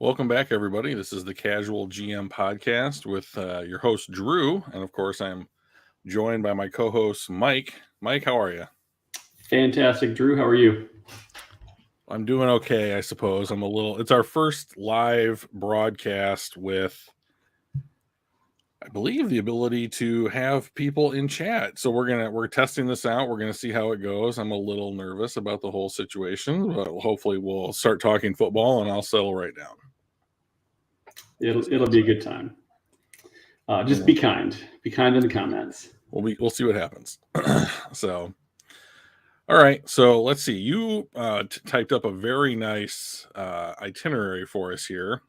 Welcome back, everybody. This is the Casual GM podcast with your host, Drew. And of course, I'm joined by my co host, Mike. Mike, how are you? Fantastic. Drew, how are you? I'm doing okay, I suppose. It's our first live broadcast with, I believe, the ability to have people in chat. So we're testing this out. We're going to see how it goes. I'm a little nervous about the whole situation, but hopefully we'll start talking football and I'll settle right down. It'll be a good time. Just be kind. Be kind in the comments. We'll see what happens. So, all right. So let's see. You typed up a very nice itinerary for us here,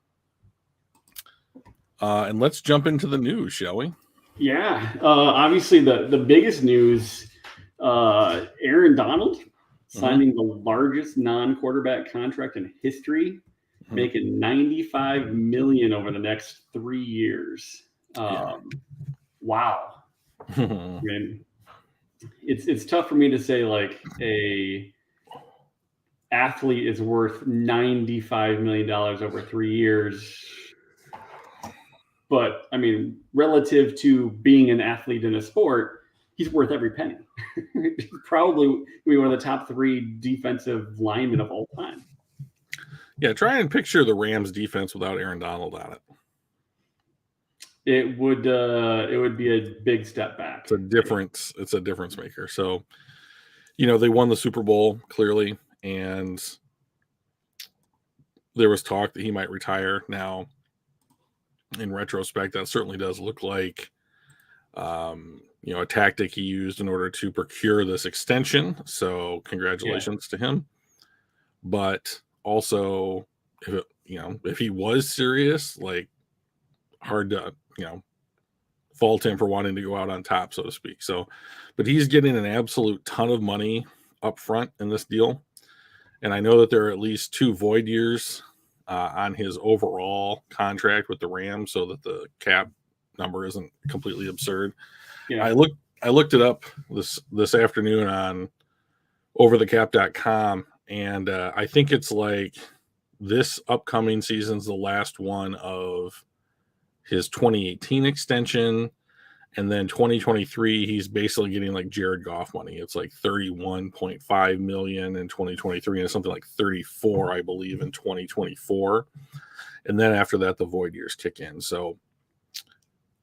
and let's jump into the news, shall we? Yeah. Obviously, the biggest news: Aaron Donald signing the largest non-quarterback contract in history, making $95 million over the next 3 years. Wow. I mean, it's tough for me to say like a athlete is worth $95 million over 3 years. But I mean, relative to being an athlete in a sport, he's worth every penny. He's probably one of the top 3 defensive linemen of all time. Yeah, try and picture the Rams defense without Aaron Donald on it. It would be a big step back. It's a difference maker. So, they won the Super Bowl clearly, and there was talk that he might retire. Now, in retrospect, that certainly does look like a tactic he used in order to procure this extension. So congratulations to him. But also, if he was serious, like, hard to fault him for wanting to go out on top, so to speak. So, but he's getting an absolute ton of money up front in this deal, and I know that there are at least 2 void years on his overall contract with the Rams, so that the cap number isn't completely absurd. Yeah. I looked it up this afternoon on overthecap.com, and I think it's like this upcoming season's the last one of his 2018 extension, and then 2023 he's basically getting like Jared Goff money. It's like $31.5 million in 2023 and something like 34, I believe, in 2024. And then after that, the void years kick in. So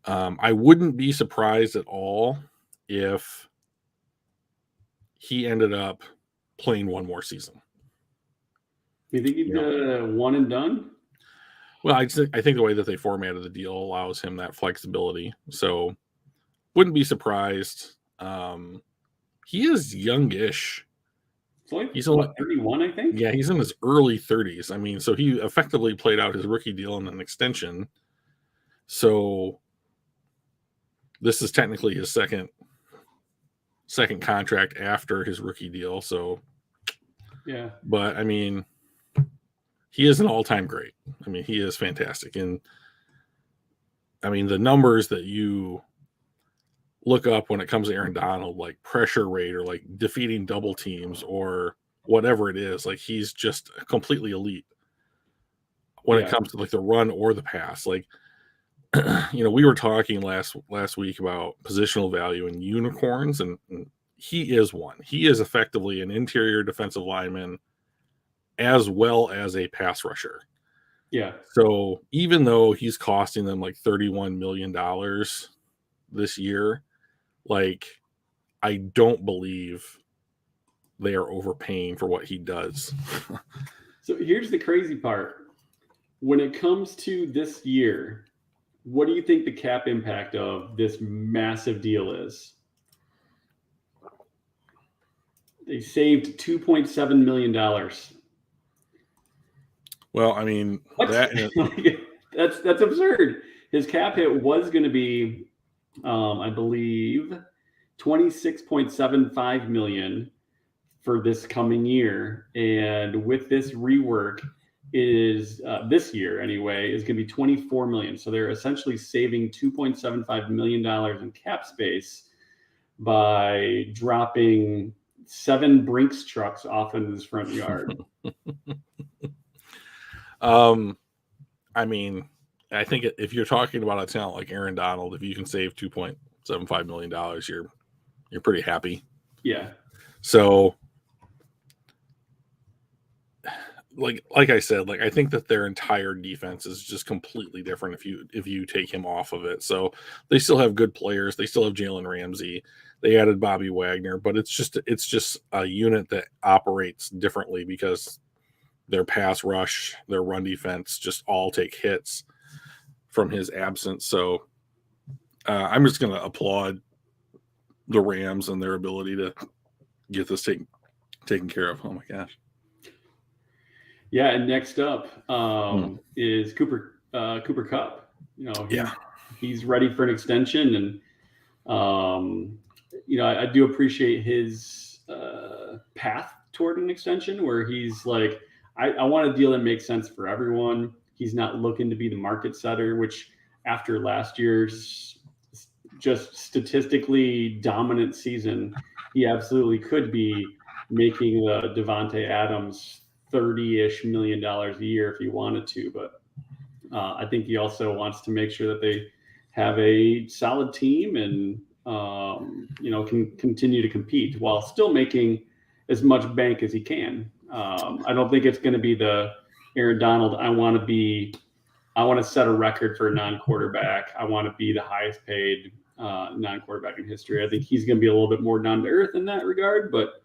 I wouldn't be surprised at all if he ended up playing one more season. You think he'd one and done? Well, I think the way that they formatted the deal allows him that flexibility. So wouldn't be surprised. He is youngish. He's only 31, I think. Yeah, he's in his early 30s. I mean, so he effectively played out his rookie deal in an extension. So this is technically his second contract after his rookie deal. So yeah, but I mean, he is an all-time great. I mean, he is fantastic. And I mean, the numbers that you look up when it comes to Aaron Donald, like pressure rate or like defeating double teams or whatever it is, like he's just completely elite when it comes to like the run or the pass. Like, we were talking last week about positional value and unicorns, and he is one. He is effectively an interior defensive lineman as well as a pass rusher. Yeah. So even though he's costing them like $31 million this year, like, I don't believe they are overpaying for what he does. So here's the crazy part. When it comes to this year, what do you think the cap impact of this massive deal is? They saved $2.7 million. Well, I mean, that's absurd. His cap hit was going to be, I believe, $26.75 million for this coming year, and with this rework, is this year anyway is going to be $24 million. So they're essentially saving $2.75 million in cap space by dropping 7 Brinks trucks off into his front yard. I mean, I think if you're talking about a talent like Aaron Donald, if you can save $2.75 million, you're pretty happy. Yeah. So, like I said, like I think that their entire defense is just completely different if you take him off of it. So they still have good players. They still have Jalen Ramsey. They added Bobby Wagner, but it's just a unit that operates differently because their pass rush, their run defense just all take hits from his absence. So I'm just going to applaud the Rams and their ability to get this taken care of. Oh my gosh. Yeah, and next up is Cooper Kupp. He's ready for an extension, and I do appreciate his path toward an extension where he's like, I want a deal that makes sense for everyone. He's not looking to be the market setter, which after last year's just statistically dominant season, he absolutely could be making the Devontae Adams $30-ish million a year if he wanted to. But I think he also wants to make sure that they have a solid team and can continue to compete while still making as much bank as he can. I don't think it's going to be the Aaron Donald. I want to set a record for a non-quarterback. I want to be the highest paid non-quarterback in history. I think he's going to be a little bit more down to earth in that regard, but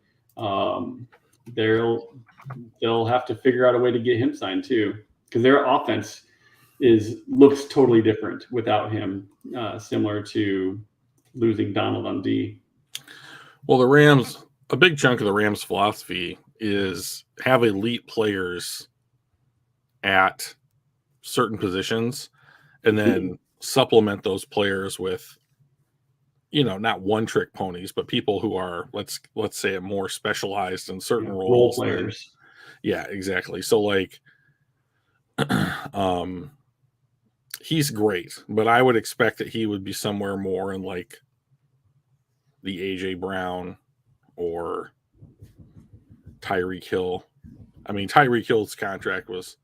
they'll have to figure out a way to get him signed too, because their offense looks totally different without him, similar to losing Donald on D. Well, the Rams, a big chunk of the Rams' philosophy is have elite players at certain positions and then supplement those players with, not one-trick ponies, but people who are, let's say, more specialized in certain roles. Role players. Yeah, exactly. So, like, he's great, but I would expect that he would be somewhere more in, like, the A.J. Brown or Tyreek Hill. I mean, Tyreek Hill's contract was,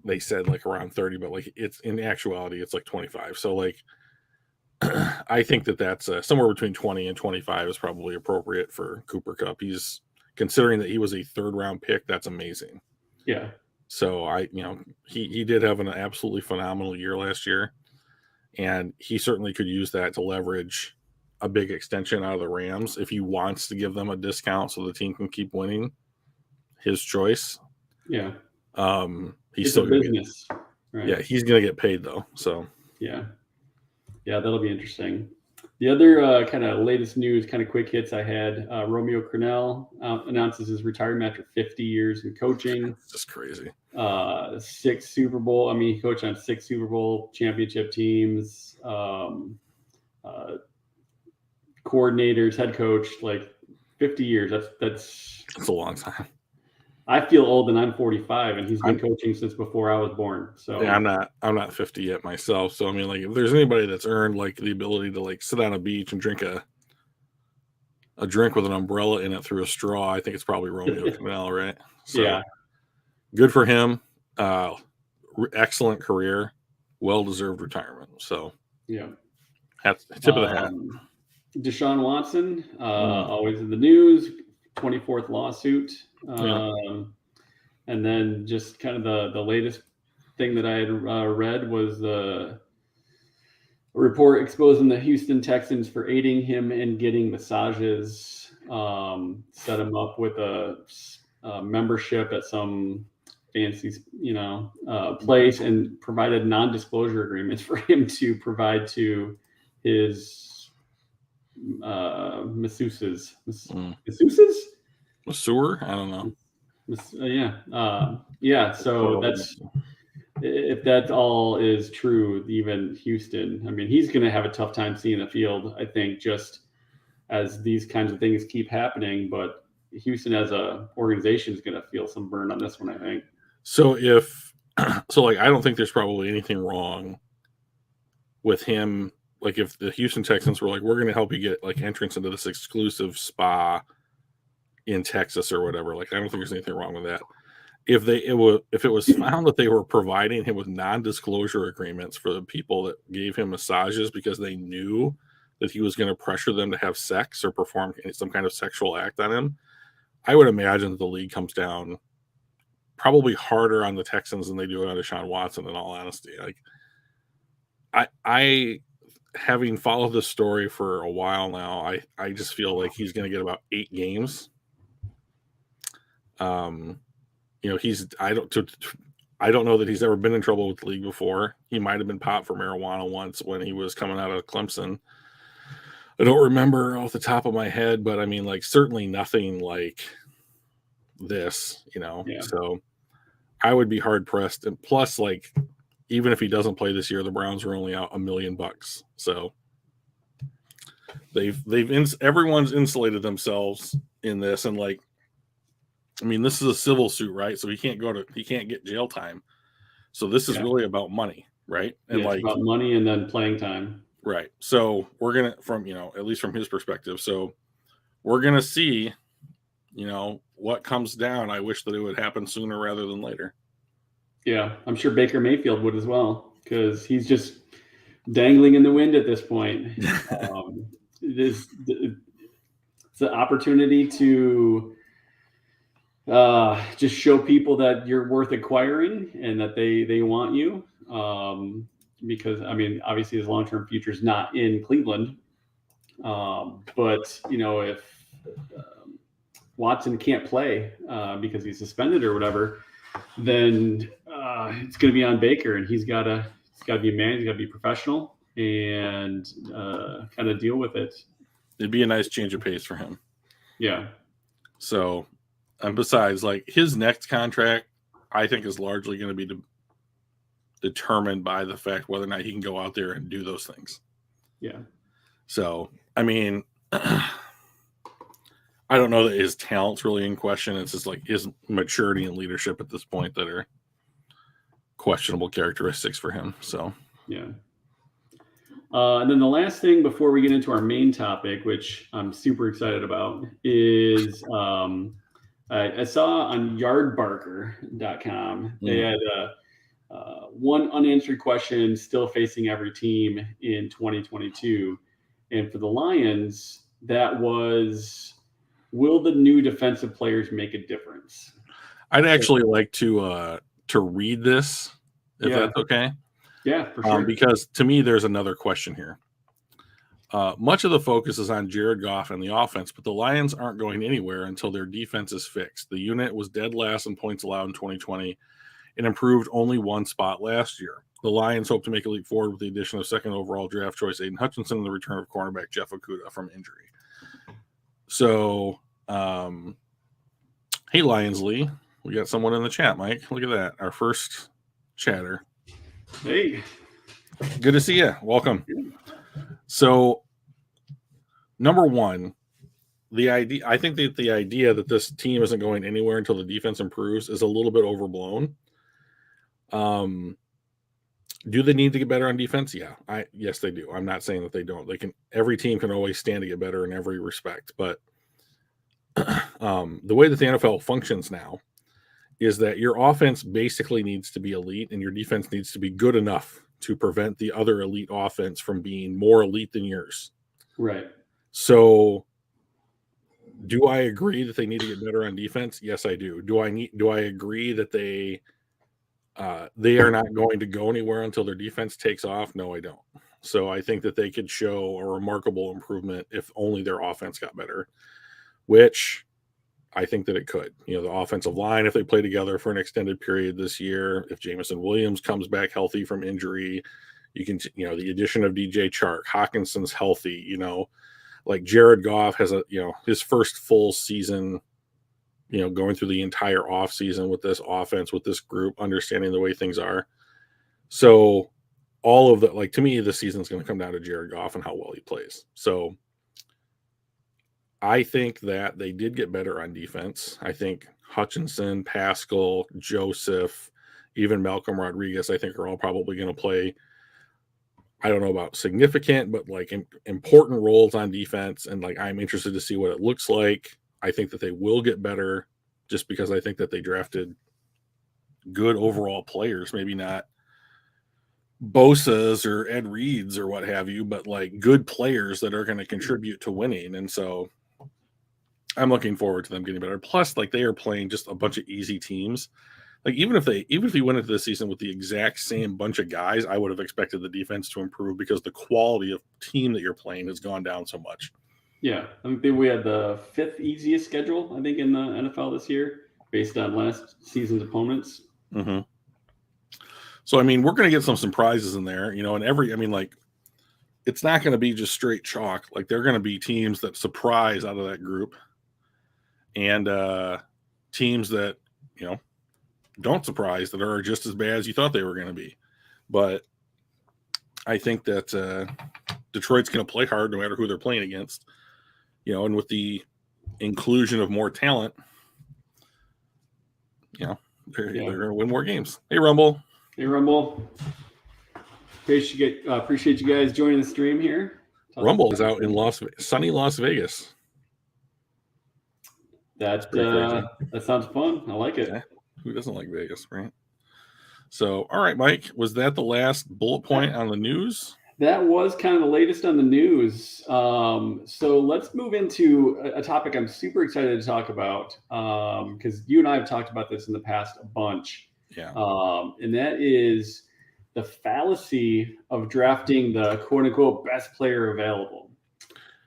they said, like, around 30, but, like, it's in actuality, it's like 25. So, like, I think that's somewhere between 20 and 25 is probably appropriate for Cooper Kupp. He's considering that he was a third-round pick. That's amazing. Yeah. So he did have an absolutely phenomenal year last year, and he certainly could use that to leverage a big extension out of the Rams if he wants to give them a discount so the team can keep winning. His choice. Yeah. He's it's still a business. Right. Yeah, he's going to get paid though. So yeah, that'll be interesting. The other kind of latest news, kind of quick hits I had, Romeo Cornell announces his retirement after 50 years in coaching. It's just crazy. 6 Super Bowl. I mean, he coached on 6 Super Bowl championship teams, coordinators, head coach, like 50 years. That's a long time. I feel old and I'm 45 and he's been coaching since before I was born. So yeah, I'm not 50 yet myself. So I mean, like, if there's anybody that's earned like the ability to like sit on a beach and drink a drink with an umbrella in it through a straw, I think it's probably Romeo Cornell, right? So yeah, good for him. Excellent career, well-deserved retirement. So yeah, tip of the hat. Deshaun Watson, always in the news, 24th lawsuit. And then just kind of the latest thing that I had read was a report exposing the Houston Texans for aiding him in getting massages, set him up with a membership at some fancy, place, and provided non-disclosure agreements for him to provide to his masseuses. Masseuses? Masseur? I don't know. Yeah. So that's, if that all is true, even Houston, I mean, he's going to have a tough time seeing the field, I think, just as these kinds of things keep happening. But Houston as a organization is going to feel some burn on this one, I think. So I don't think there's probably anything wrong with him. Like, if the Houston Texans were like, we're going to help you get like entrance into this exclusive spa in Texas or whatever, like, I don't think there's anything wrong with that. if it was found that they were providing him with non-disclosure agreements for the people that gave him massages because they knew that he was going to pressure them to have sex or perform some kind of sexual act on him, I would imagine that the league comes down probably harder on the Texans than they do on Deshaun Watson, in all honesty. Like, I having followed this story for a while now, I just feel like he's going to get about 8 games. I don't know that he's ever been in trouble with the league before. He might have been popped for marijuana once when he was coming out of Clemson. I don't remember off the top of my head, but I mean, like, certainly nothing like this, Yeah. So I would be hard pressed. And plus, like, even if he doesn't play this year, the Browns are only out $1 million. So everyone's insulated themselves in this, and like, I mean, this is a civil suit, right? So he can't get jail time. So this is really about money, right? And it's about money and then playing time. Right. So we're going to, at least from his perspective. So we're going to see, what comes down. I wish that it would happen sooner rather than later. Yeah. I'm sure Baker Mayfield would as well, because he's just dangling in the wind at this point. It's the opportunity to just show people that you're worth acquiring and that they want you. Because, I mean, obviously his long-term future is not in Cleveland. But, if Watson can't play because he's suspended or whatever, then it's going to be on Baker, and he's got to be a man. He's got to be professional and kind of deal with it. It'd be a nice change of pace for him. Yeah. So, and besides, like, his next contract, I think, is largely going to be determined by the fact whether or not he can go out there and do those things. Yeah. So, I mean, I don't know that his talent's really in question. It's just like his maturity and leadership at this point that are questionable characteristics for him. So, yeah. And then the last thing before we get into our main topic, which I'm super excited about, is I saw on yardbarker.com, they had one unanswered question still facing every team in 2022. And for the Lions, that was, will the new defensive players make a difference? I'd actually like to read this, if that's okay. Yeah, for sure. Because to me, there's another question here. Much of the focus is on Jared Goff and the offense, but the Lions aren't going anywhere until their defense is fixed. The unit was dead last in points allowed in 2020 and improved only one spot last year. The Lions hope to make a leap forward with the addition of second overall draft choice Aiden Hutchinson and the return of cornerback Jeff Okudah from injury. So, hey, Lions Lee, we got someone in the chat, Mike. Look at that. Our first chatter. Hey. Good to see you. Welcome. So, number one, I think that the idea that this team isn't going anywhere until the defense improves is a little bit overblown. Do they need to get better on defense? Yeah. Yes, they do. I'm not saying that they don't. Every team can always stand to get better in every respect, but the way that the NFL functions now is that your offense basically needs to be elite and your defense needs to be good enough to prevent the other elite offense from being more elite than yours. Right. So do I agree that they need to get better on defense? Yes, I do. Do I agree that they are not going to go anywhere until their defense takes off? No, I don't. So I think that they could show a remarkable improvement if only their offense got better, which I think that it could. The offensive line, if they play together for an extended period this year, if Jameson Williams comes back healthy from injury, you can, the addition of DJ Chark, Hopkinson's healthy, like Jared Goff has his first full season, going through the entire offseason with this offense, with this group, understanding the way things are. So all of that, like, to me, the season's going to come down to Jared Goff and how well he plays. So I think that they did get better on defense. I think Hutchinson, Pascal, Joseph, even Malcolm Rodriguez, I think are all probably going to play, I don't know about significant, but like important roles on defense. And like, I'm interested to see what it looks like. I think that they will get better just because I think that they drafted good overall players, maybe not Bosa's or Ed Reed's or what have you, but like good players that are going to contribute to winning. And so I'm looking forward to them getting better. Plus, like they are playing just a bunch of easy teams. Like even if he went into this season with the exact same bunch of guys, I would have expected the defense to improve because the quality of team that you're playing has gone down so much. Yeah, I think we had the 5th easiest schedule, I think, in the NFL this year, based on last season's opponents. Mm-hmm. So I mean, we're going to get some surprises in there, you know. And like, it's not going to be just straight chalk. Like there are going to be teams that surprise out of that group, and teams that don't surprise that are just as bad as you thought they were going to be. But I think that Detroit's going to play hard no matter who they're playing against, and with the inclusion of more talent, they're going to win more games. Hey, Rumble. Appreciate you guys joining the stream here. Rumble is out in sunny Las Vegas. That sounds fun. I like it. Yeah. Who doesn't like Vegas, right? So, all right, Mike, was that the last bullet point on the news? That was kind of the latest on the news. So let's move into a topic I'm super excited to talk about because you and I have talked about this in the past a bunch. Yeah. And that is the fallacy of drafting the quote unquote best player available.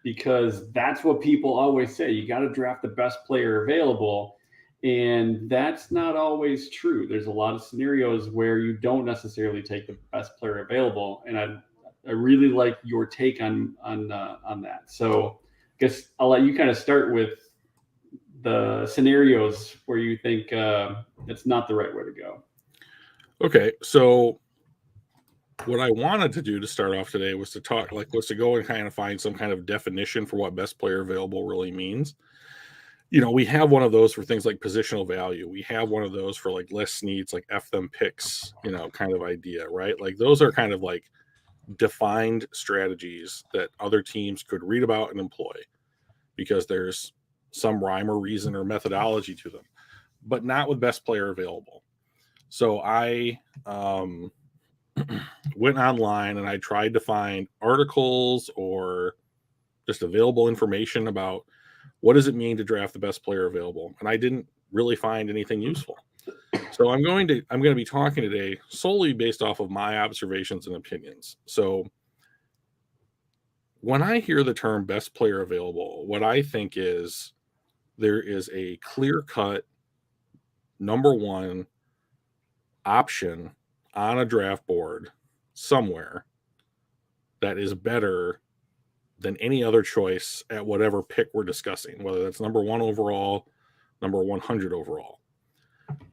Because that's what people always say. You got to draft the best player available. And that's not always true. There's a lot of scenarios where you don't necessarily take the best player available. And I really like your take on that. So I guess I'll let you kind of start with the scenarios where you think it's not the right way to go. Okay, so what I wanted to do to start off today was to go and kind of find some kind of definition for what best player available really means. We have one of those for things like positional value. We have one of those for like less needs, like F them picks, kind of idea, right? Like those are kind of like defined strategies that other teams could read about and employ because there's some rhyme or reason or methodology to them, but not with best player available. So I went online and I tried to find articles or just available information about what does it mean to draft the best player available, and I didn't really find anything useful. So I'm going to be talking today solely based off of my observations and opinions. So when I hear the term best player available, what I think is there is a clear-cut number one option on a draft board somewhere that is better than any other choice at whatever pick we're discussing, whether that's number 1 overall, number 100 overall.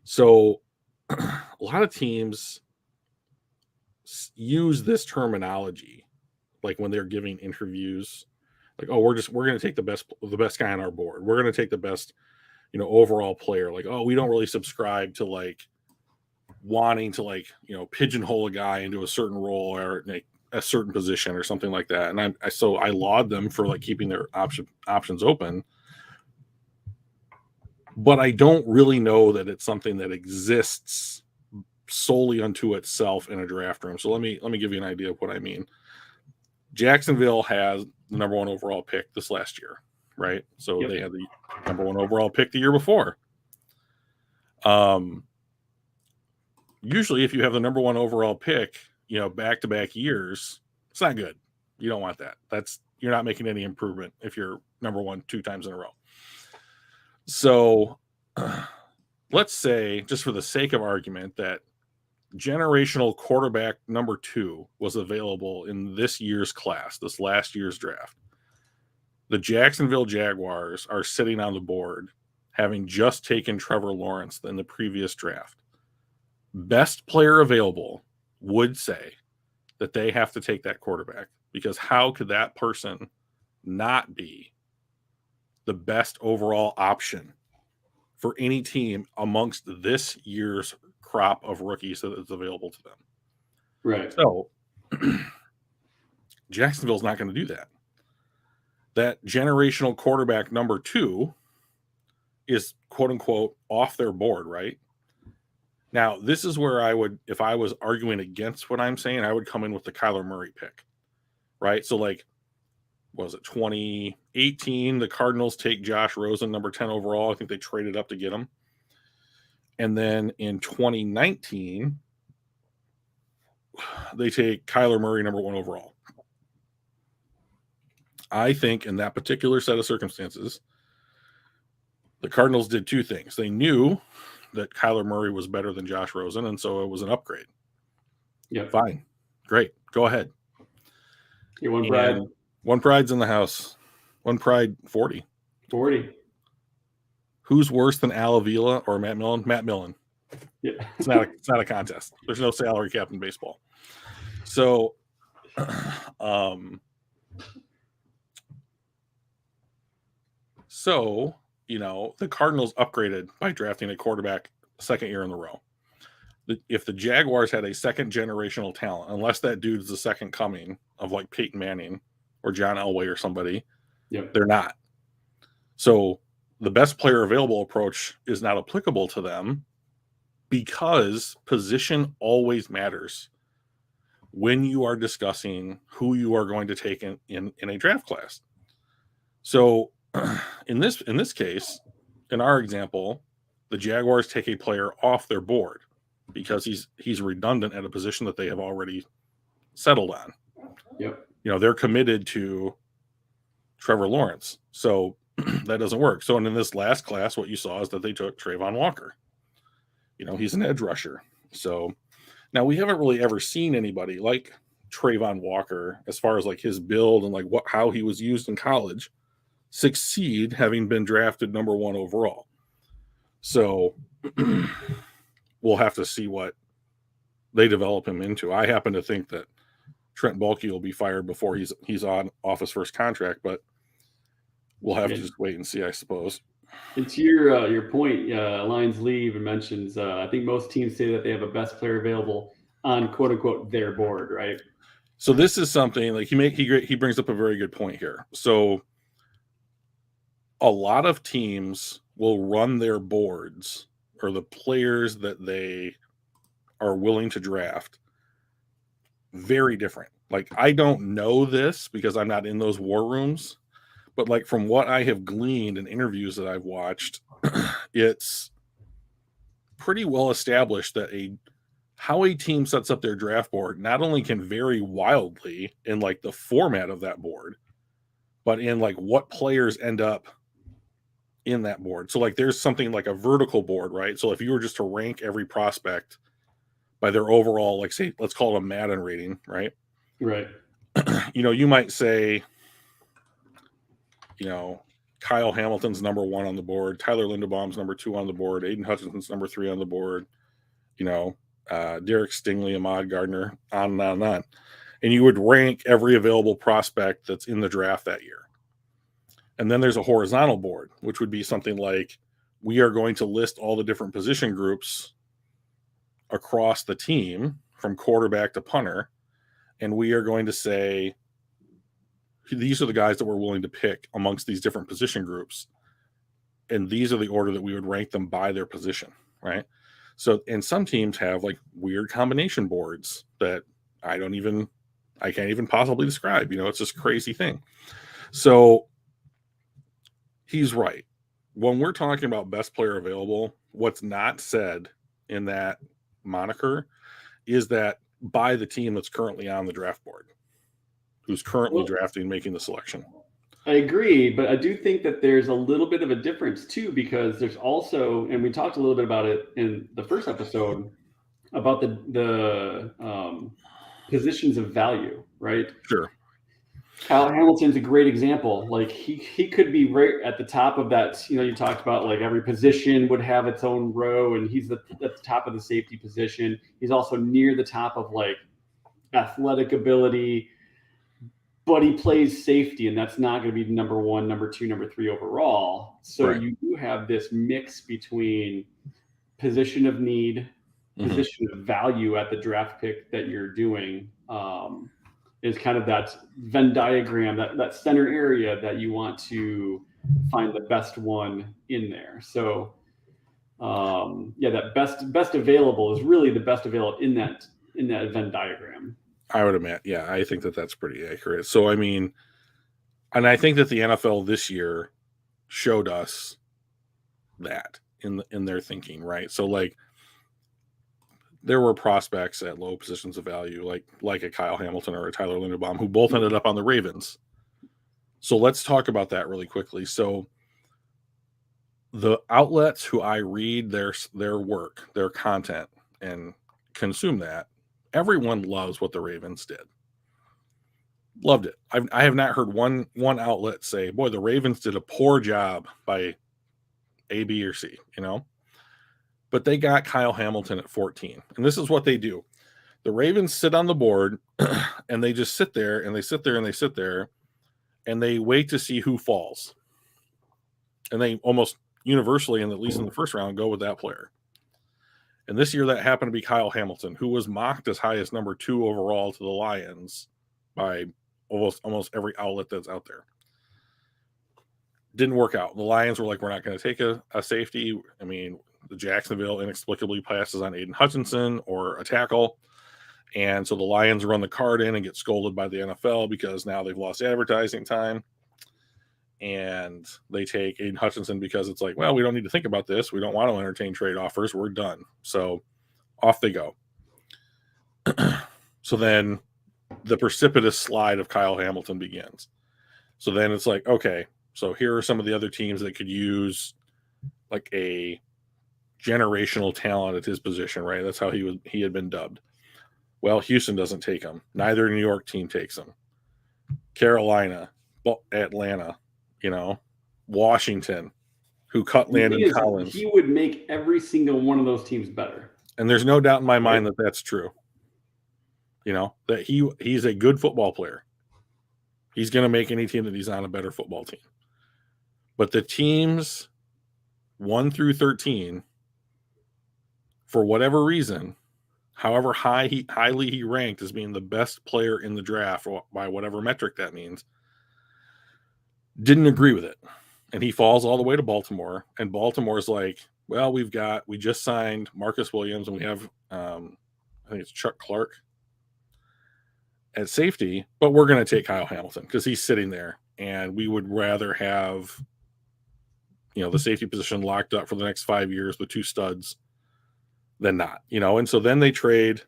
So a lot of teams use this terminology, like when they're giving interviews, like, oh, we're going to take the best guy on our board. We're going to take the best, overall player. Like, oh, we don't really subscribe to like wanting to like, pigeonhole a guy into a certain role or like a certain position or something like that. And I laud them for like keeping their options open, but I don't really know that it's something that exists solely unto itself in a draft room. So let me give you an idea of what I mean. Jacksonville has the number 1 overall pick this last year, right? So They had the number 1 overall pick the year before. Usually if you have the number 1 overall pick, back-to-back years, it's not good. You don't want that. You're not making any improvement if you're number 1 2 times in a row. So let's say, just for the sake of argument, that generational quarterback number 2 was available in this year's class, this last year's draft. The Jacksonville Jaguars are sitting on the board having just taken Trevor Lawrence in the previous draft. Best player available would say that they have to take that quarterback, because how could that person not be the best overall option for any team amongst this year's crop of rookies that is available to them? Right. So Jacksonville's not going to do that. That generational quarterback number 2 is quote unquote off their board, right? Now, this is where I would, if I was arguing against what I'm saying, I would come in with the Kyler Murray pick, right? So, like, what was it, 2018? The Cardinals take Josh Rosen, number 10 overall. I think they traded up to get him. And then in 2019, they take Kyler Murray, number 1 overall. I think in that particular set of circumstances, the Cardinals did two things. They knew that Kyler Murray was better than Josh Rosen, and so it was an upgrade. Yeah, fine, great, go ahead. Your one pride. One pride's in the house. One pride 40. 40. Who's worse than Al Avila or Matt Millen? Matt Millen. Yeah, It's not a contest. There's no salary cap in baseball. So, the Cardinals upgraded by drafting a quarterback second year in a row. If the Jaguars had a second generational talent, unless that dude's the second coming of like Peyton Manning or John Elway or somebody, they're not. So the best player available approach is not applicable to them because position always matters when you are discussing who you are going to take in a draft class. So in this case, in our example, the Jaguars take a player off their board because he's redundant at a position that they have already settled on. Yep. They're committed to Trevor Lawrence. So that doesn't work. So in this last class, what you saw is that they took Trayvon Walker. He's an edge rusher. So now we haven't really ever seen anybody like Trayvon Walker as far as like his build and like how he was used in college succeed having been drafted number 1 overall. So we'll have to see what they develop him into. I happen to think that Trent Baalke will be fired before he's off his first contract, but we'll have to just wait and see, I suppose. And to your point, Lions Lee even mentions, I think most teams say that they have a best player available on quote unquote their board, right? So this is something like he brings up a very good point here. So a lot of teams will run their boards or the players that they are willing to draft very different. Like, I don't know this because I'm not in those war rooms, but like from what I have gleaned in interviews that I've watched, it's pretty well established that how a team sets up their draft board not only can vary wildly in like the format of that board, but in like what players end up in that board. So like there's something like a vertical board, right? So if you were just to rank every prospect by their overall, like say, let's call it a Madden rating, right? Right. You might say, Kyle Hamilton's number 1 on the board, Tyler Linderbaum's number 2 on the board, Aiden Hutchinson's number 3 on the board, Derek Stingley, Ahmad Gardner, on and on and on. And you would rank every available prospect that's in the draft that year. And then there's a horizontal board, which would be something like, we are going to list all the different position groups across the team from quarterback to punter. And we are going to say, these are the guys that we're willing to pick amongst these different position groups. And these are the order that we would rank them by their position, right? So, and some teams have like weird combination boards that I can't even possibly describe. It's just a crazy thing. So he's right. When we're talking about best player available, what's not said in that moniker is that by the team that's currently on the draft board, who's currently drafting, making the selection. I agree, but I do think that there's a little bit of a difference too, because there's also, and we talked a little bit about it in the first episode, about the positions of value, right? Sure. Kyle Hamilton's a great example. Like he could be right at the top of that. You talked about like every position would have its own row, and he's at the top of the safety position. He's also near the top of like athletic ability, but he plays safety, and that's not going to be number 1, number 2, number 3 overall. So You do have this mix between position of need, position of value at the draft pick that you're doing. Is kind of that Venn diagram, that center area that you want to find the best one in there. So that best available is really the best available in that Venn diagram. I would imagine. Yeah, I think that's pretty accurate. So, I mean, and I think that the NFL this year showed us that in their thinking, right? So, like, there were prospects at low positions of value, like a Kyle Hamilton or a Tyler Linderbaum, who both ended up on the Ravens. So let's talk about that really quickly. So the outlets who I read their work, their content, and consume that, everyone loves what the Ravens did. Loved it. I have not heard one outlet say, "Boy, the Ravens did a poor job by A, B, or C." But they got Kyle Hamilton at 14, and this is what they do. The Ravens sit on the board, and they just sit there, and they sit there, and they sit there, and they wait to see who falls. And they almost universally, and at least in the first round, go with that player. And this year, that happened to be Kyle Hamilton, who was mocked as high as number 2 overall to the Lions by almost every outlet that's out there. Didn't work out. The Lions were like, we're not going to take a safety. I mean, the Jacksonville inexplicably passes on Aiden Hutchinson or a tackle. And so the Lions run the card in and get scolded by the NFL because now they've lost advertising time. And they take Aiden Hutchinson because it's like, well, we don't need to think about this. We don't want to entertain trade offers. We're done. So off they go. So then the precipitous slide of Kyle Hamilton begins. So then it's like, okay, so here are some of the other teams that could use like a generational talent at his position, right? That's how he had been dubbed. Well, Houston doesn't take him. Neither New York team takes him. Carolina, Atlanta, Washington, who cut Landon Collins. He would make every single one of those teams better. And there's no doubt in my mind that that's true. That he's a good football player. He's going to make any team that he's on a better football team. But the teams 1 through 13, for whatever reason, however highly he ranked as being the best player in the draft, by whatever metric that means, didn't agree with it. And he falls all the way to Baltimore. And Baltimore's like, well, we just signed Marcus Williams, and we have, I think it's Chuck Clark at safety, but we're going to take Kyle Hamilton because he's sitting there, and we would rather have, the safety position locked up for the next 5 years with 2 studs than not, And so then they trade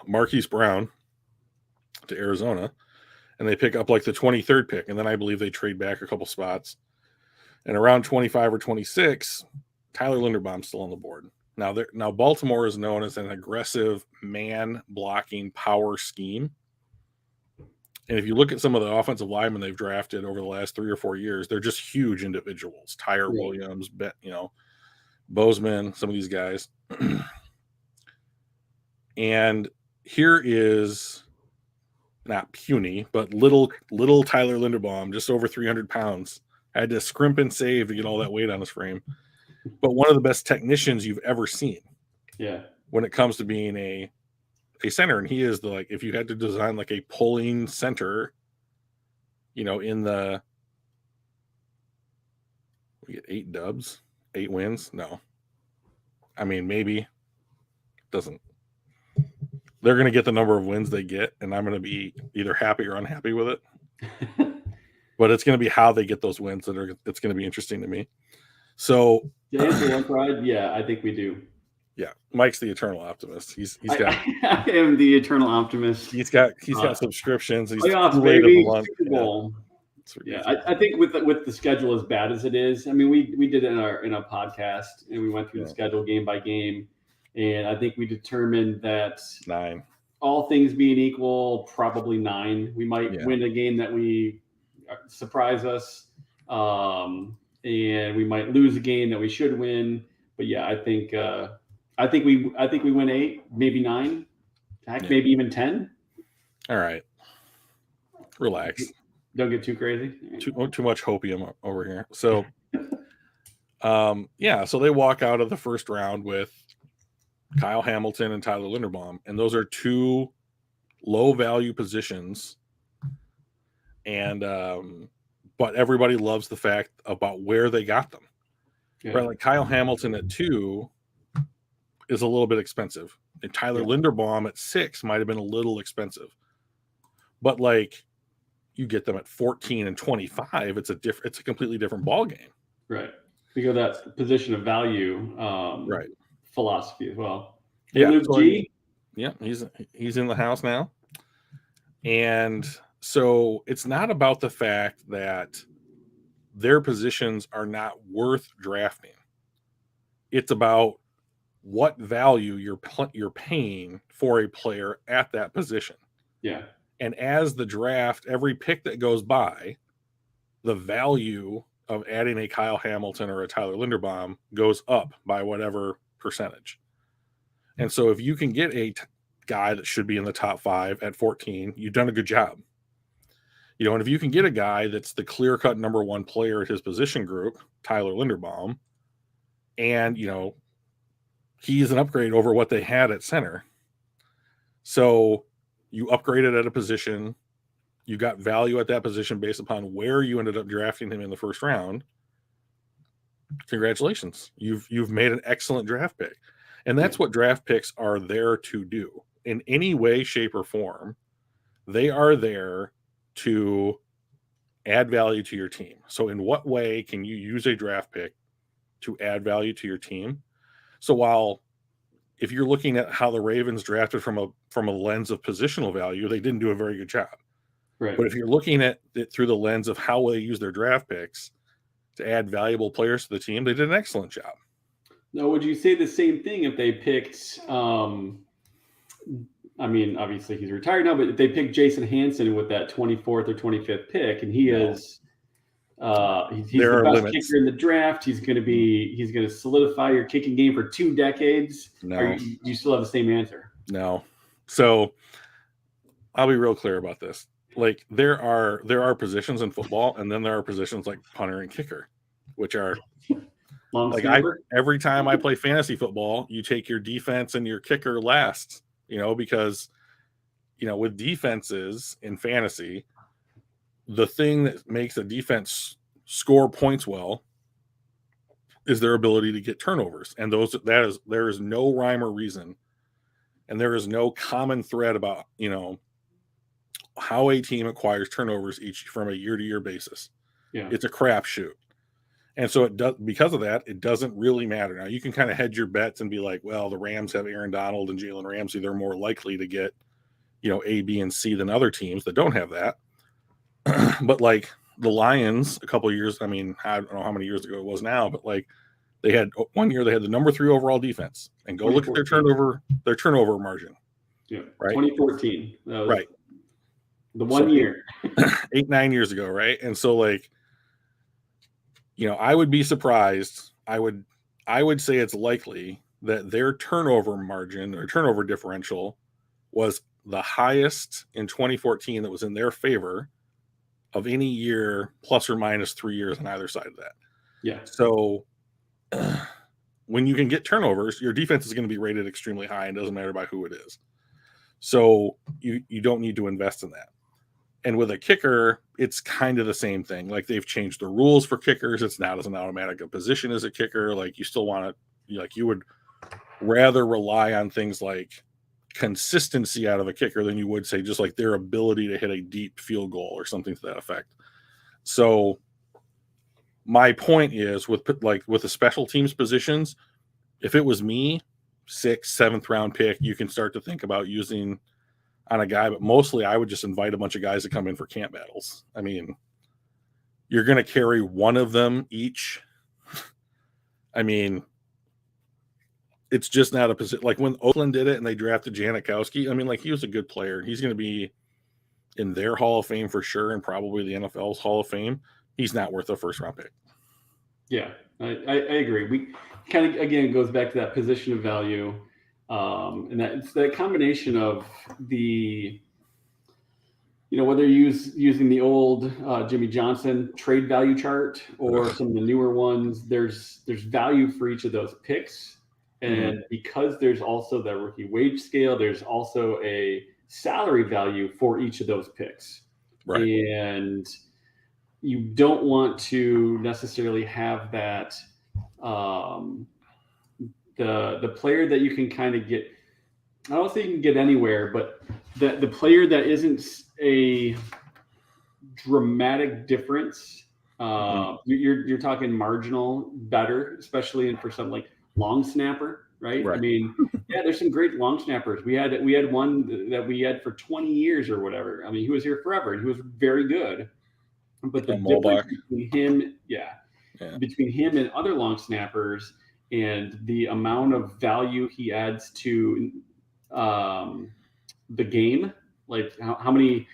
Marquise Brown to Arizona, and they pick up like the 23rd pick. And then I believe they trade back a couple spots. And around 25 or 26, Tyler Linderbaum's still on the board. Now Baltimore is known as an aggressive man-blocking power scheme. And if you look at some of the offensive linemen they've drafted over the last 3 or 4 years, they're just huge individuals. Tyre Williams, Bozeman, some of these guys. And here is not puny, but little Tyler Linderbaum, just over 300 pounds. Had to scrimp and save to get all that weight on his frame. But one of the best technicians you've ever seen. Yeah. When it comes to being a center. And he is if you had to design like a pulling center, in the, we get 8 dubs, 8 wins. No. I mean, maybe doesn't. They're going to get the number of wins they get, and I'm going to be either happy or unhappy with it. But it's going to be how they get those wins it's going to be interesting to me. So, to answer one pride, yeah, I think we do. Yeah, Mike's the eternal optimist. He's got. I am the eternal optimist. He's got subscriptions. He's playoffs, baby. Super Bowl. Yeah, I think with the schedule as bad as it is, I mean, we did it in a podcast, and we went through the schedule game by game, and I think we determined that 9. All things being equal, probably 9. We might win a game that we surprise us, and we might lose a game that we should win. But yeah, I think we win 8, maybe 9, maybe even 10. All right, relax. Don't get too crazy. Too much hopium over here. So, so they walk out of the first round with Kyle Hamilton and Tyler Linderbaum, and those are 2 low value positions. And but everybody loves the fact about where they got them. Yeah. right? Like Kyle Hamilton at 2 is a little bit expensive, and Tyler Yeah. Linderbaum at 6 might have been a little expensive, but like you get them at 14 and 25, it's a completely different ball game. Right. Because that position of value Right. philosophy as well. Hey, Yeah. Luke So G. yeah, he's in the house now. And so it's not about the fact that their positions are not worth drafting. It's about what value you're paying for a player at that position. Yeah. And as the draft, every pick that goes by, the value of adding a Kyle Hamilton or a Tyler Linderbaum goes up by whatever percentage. And so if you can get a guy that should be in the top 5 at 14, you've done a good job. And if you can get a guy that's the clear-cut number 1 player at his position group, Tyler Linderbaum, and he's an upgrade over what they had at center. So you upgraded at a position, you got value at that position based upon where you ended up drafting him in the first round. Congratulations. You've made an excellent draft pick. And that's what draft picks are there to do. In any way, shape, or form, they are there to add value to your team. So in what way can you use a draft pick to add value to your team? So while if you're looking at how the Ravens drafted from a lens of positional value, they didn't do a very good job. Right. But if you're looking at it through the lens of how they use their draft picks to add valuable players to the team, they did an excellent job. Now, would you say the same thing if they picked I mean, obviously he's retired now, but if they picked Jason Hanson with that 24th or 25th pick, and he is he's the best kicker in the draft. He's going to solidify your kicking game for 2 decades. No, you still have the same answer? No. So I'll be real clear about this. Like there are positions in football, and then there are positions like punter and kicker, which are long like every time I play fantasy football, you take your defense and your kicker last, because with defenses in fantasy, the thing that makes a defense score points well is their ability to get turnovers. And there is no rhyme or reason, and there is no common thread about, how a team acquires turnovers each from a year-to-year basis. Yeah. It's a crapshoot. And so because of that, it doesn't really matter. Now you can kind of hedge your bets and be like, well, the Rams have Aaron Donald and Jalen Ramsey. They're more likely to get, A, B, and C than other teams that don't have that. But like the Lions a couple of years, I mean, I don't know how many years ago it was now, but like they had one year they had the number 3 overall defense, and go look at their turnover margin. Yeah. Right. 2014. Right. The 1 year. 8-9 years ago. Right. And so like, I would be surprised. I would say it's likely that their turnover margin or turnover differential was the highest in 2014 that was in their favor of any year plus or minus 3 years on either side of that. Yeah. So when you can get turnovers, your defense is going to be rated extremely high, and doesn't matter by who it is. So you don't need to invest in that. And with a kicker, it's kind of the same thing. Like they've changed the rules for kickers. It's not as an automatic a position as a kicker. Like you still want to, like you would rather rely on things like consistency out of a kicker than you would say just like their ability to hit a deep field goal or something to that effect. So my point is with the special teams positions, if it was me, 6th, 7th round pick, you can start to think about using on a guy, but mostly I would just invite a bunch of guys to come in for camp battles. I mean, you're going to carry one of them each. I mean, it's just not a position. Like when Oakland did it and they drafted Janikowski, I mean, like he was a good player. He's going to be in their Hall of Fame for sure, and probably the NFL's Hall of Fame. He's not worth a 1st round pick. Yeah, I agree. We kind of, again, goes back to that position of value. And that it's that combination of the, whether you're using the old Jimmy Johnson trade value chart or some of the newer ones, there's value for each of those picks. And because there's also the rookie wage scale, there's also a salary value for each of those picks. Right. And you don't want to necessarily have that the player that you can kind of get. I don't think you can get anywhere, but the player that isn't a dramatic difference. You're talking marginal better, especially for something like long snapper, right? I mean, yeah, there's some great long snappers. We had one that we had for 20 years or whatever. I mean, he was here forever and he was very good. But the difference between him, between him and other long snappers, and the amount of value he adds to the game, like how many,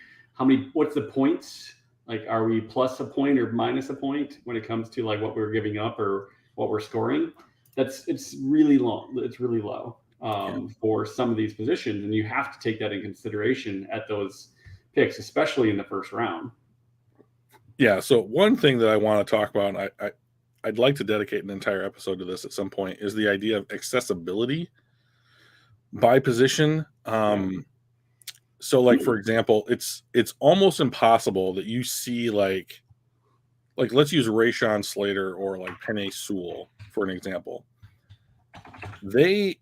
what's the points? Like, are we plus a point or minus a point when it comes to like what we're giving up or what we're scoring? It's really low. It's really low for some of these positions, and you have to take that in consideration at those picks, especially in the first round. Yeah. So one thing that I want to talk about, and I'd like to dedicate an entire episode to this at some point, is the idea of accessibility by position. So, like, for example, it's almost impossible that you see like let's use Rashawn Slater or like Penei Sewell for an example.